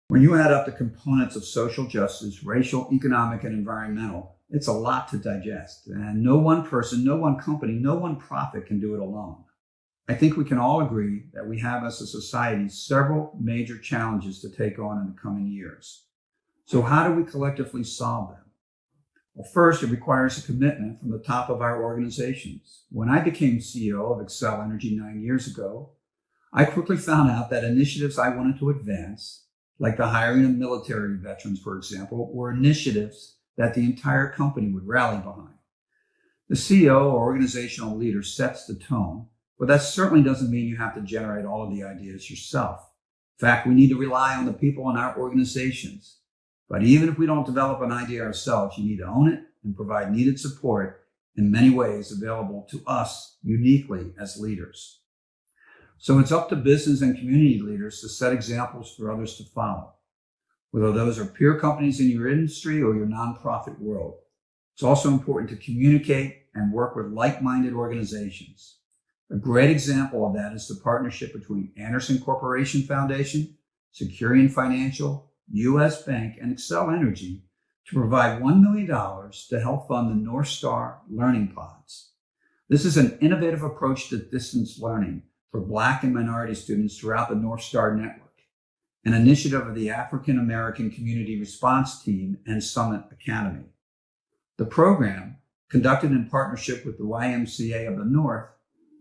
When you add up the components of social justice, racial, economic, and environmental, it's a lot to digest. And no one person, no one company, no one profit can do it alone. I think we can all agree that we have as a society several major challenges to take on in the coming years. So how do we collectively solve them? Well, first, it requires a commitment from the top of our organizations. When I became CEO of Xcel Energy 9 years ago, I quickly found out that initiatives I wanted to advance, like the hiring of military veterans, for example, were initiatives that the entire company would rally behind. The CEO or organizational leader sets the tone, but that certainly doesn't mean you have to generate all of the ideas yourself. In fact, we need to rely on the people in our organizations. But even if we don't develop an idea ourselves, you need to own it and provide needed support in many ways available to us uniquely as leaders. So it's up to business and community leaders to set examples for others to follow, whether those are peer companies in your industry or your nonprofit world. It's also important to communicate and work with like-minded organizations. A great example of that is the partnership between Anderson Corporation Foundation, Securian Financial, U.S. Bank, and Xcel Energy to provide $1 million to help fund the North Star Learning Pods. This is an innovative approach to distance learning for Black and minority students throughout the North Star Network, an initiative of the African American Community Response Team and Summit Academy. The program, conducted in partnership with the YMCA of the North,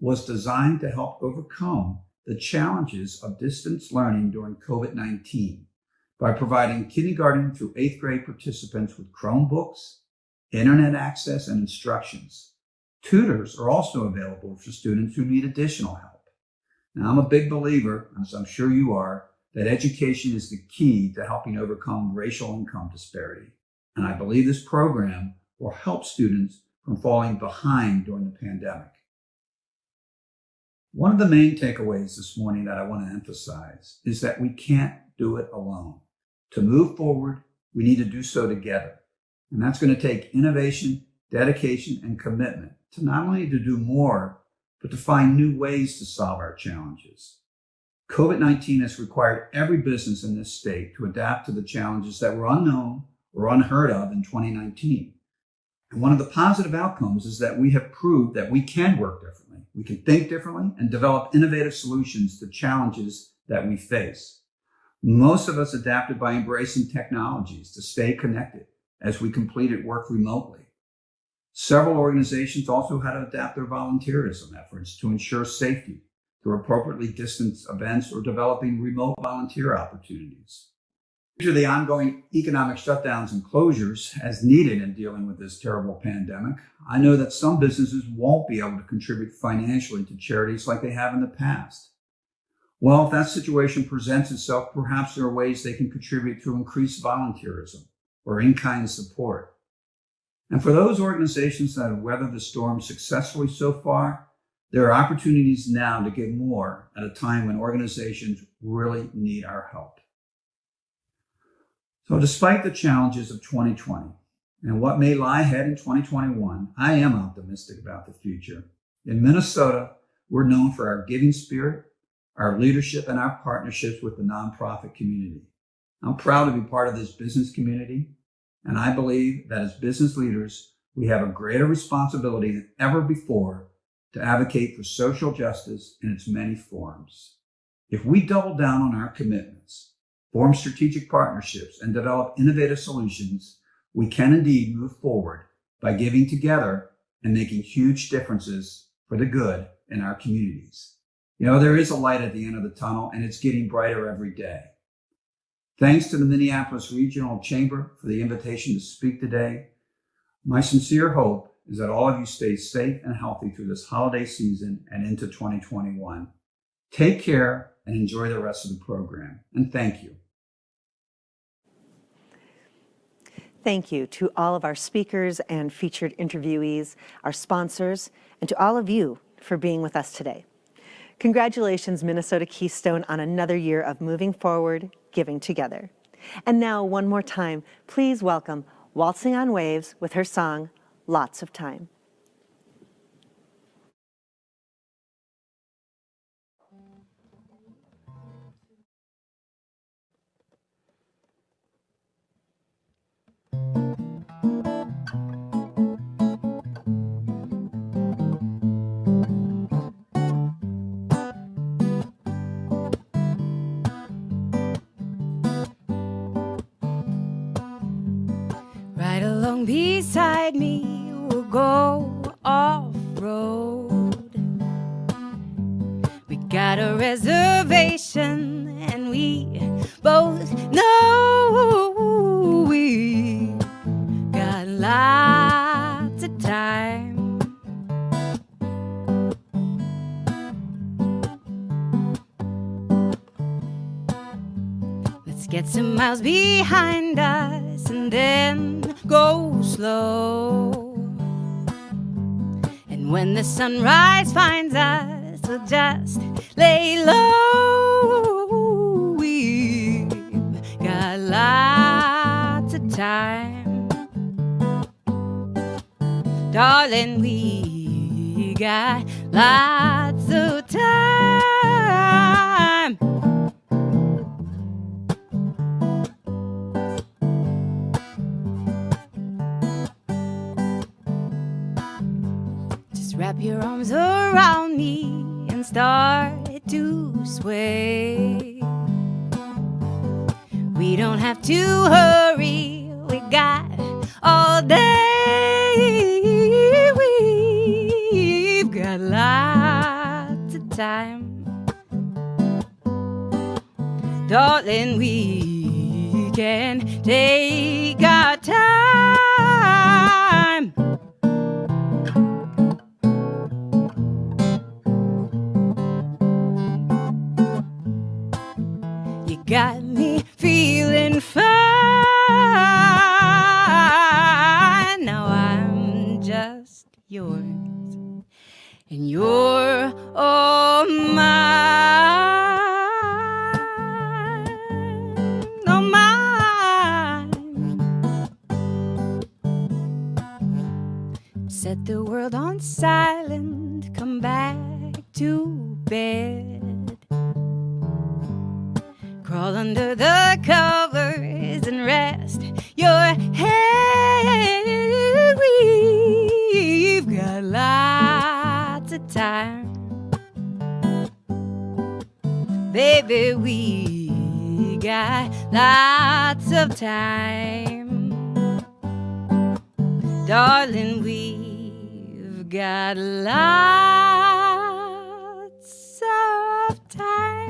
was designed to help overcome the challenges of distance learning during COVID-19 by providing kindergarten through 8th grade participants with Chromebooks, internet access, and instructions. Tutors are also available for students who need additional help. Now, I'm a big believer, as I'm sure you are, that education is the key to helping overcome racial income disparity. And I believe this program will help students from falling behind during the pandemic. One of the main takeaways this morning that I want to emphasize is that we can't do it alone. To move forward, we need to do so together. And that's going to take innovation, dedication, and commitment to not only to do more, but to find new ways to solve our challenges. COVID-19 has required every business in this state to adapt to the challenges that were unknown or unheard of in 2019. And one of the positive outcomes is that we have proved that we can work differently. We can think differently and develop innovative solutions to challenges that we face. Most of us adapted by embracing technologies to stay connected as we completed work remotely. Several organizations also had to adapt their volunteerism efforts to ensure safety through appropriately distanced events or developing remote volunteer opportunities. Due to the ongoing economic shutdowns and closures as needed in dealing with this terrible pandemic, I know that some businesses won't be able to contribute financially to charities like they have in the past. Well, if that situation presents itself, perhaps there are ways they can contribute through increased volunteerism or in-kind support. And for those organizations that have weathered the storm successfully so far, there are opportunities now to give more at a time when organizations really need our help. So despite the challenges of 2020 and what may lie ahead in 2021, I am optimistic about the future. In Minnesota, we're known for our giving spirit, our leadership, and our partnerships with the nonprofit community. I'm proud to be part of this business community, and I believe that as business leaders, we have a greater responsibility than ever before to advocate for social justice in its many forms. If we double down on our commitments, form strategic partnerships, and develop innovative solutions, we can indeed move forward by giving together and making huge differences for the good in our communities. You know, there is a light at the end of the tunnel, and it's getting brighter every day. Thanks to the Minneapolis Regional Chamber for the invitation to speak today. My sincere hope is that all of you stay safe and healthy through this holiday season and into 2021. Take care and enjoy the rest of the program. And thank you. Thank you to all of our speakers and featured interviewees, our sponsors, and to all of you for being with us today. Congratulations, Minnesota Keystone, on another year of moving forward, giving together. And now, one more time, please welcome Waltzing on Waves with her song, Lots of Time. Right along beside me, we'll go off-road. We got a reservation, and we both know we got lots of time. Let's get some miles behind us and then go slow. And when the sunrise finds us, we'll just lay low. We've got lots of time, darling, we got lots of time. Wrap your arms around me and start to sway. We don't have to hurry, we got all day. We've got lots of time, darling, we can take our time. Got me feeling fine. Now I'm just yours, and you're all Set the world on silent, come back to bed. Crawl under the covers and rest your head. We've got lots of time, baby, we got lots of time. Darling, we've got lots of time.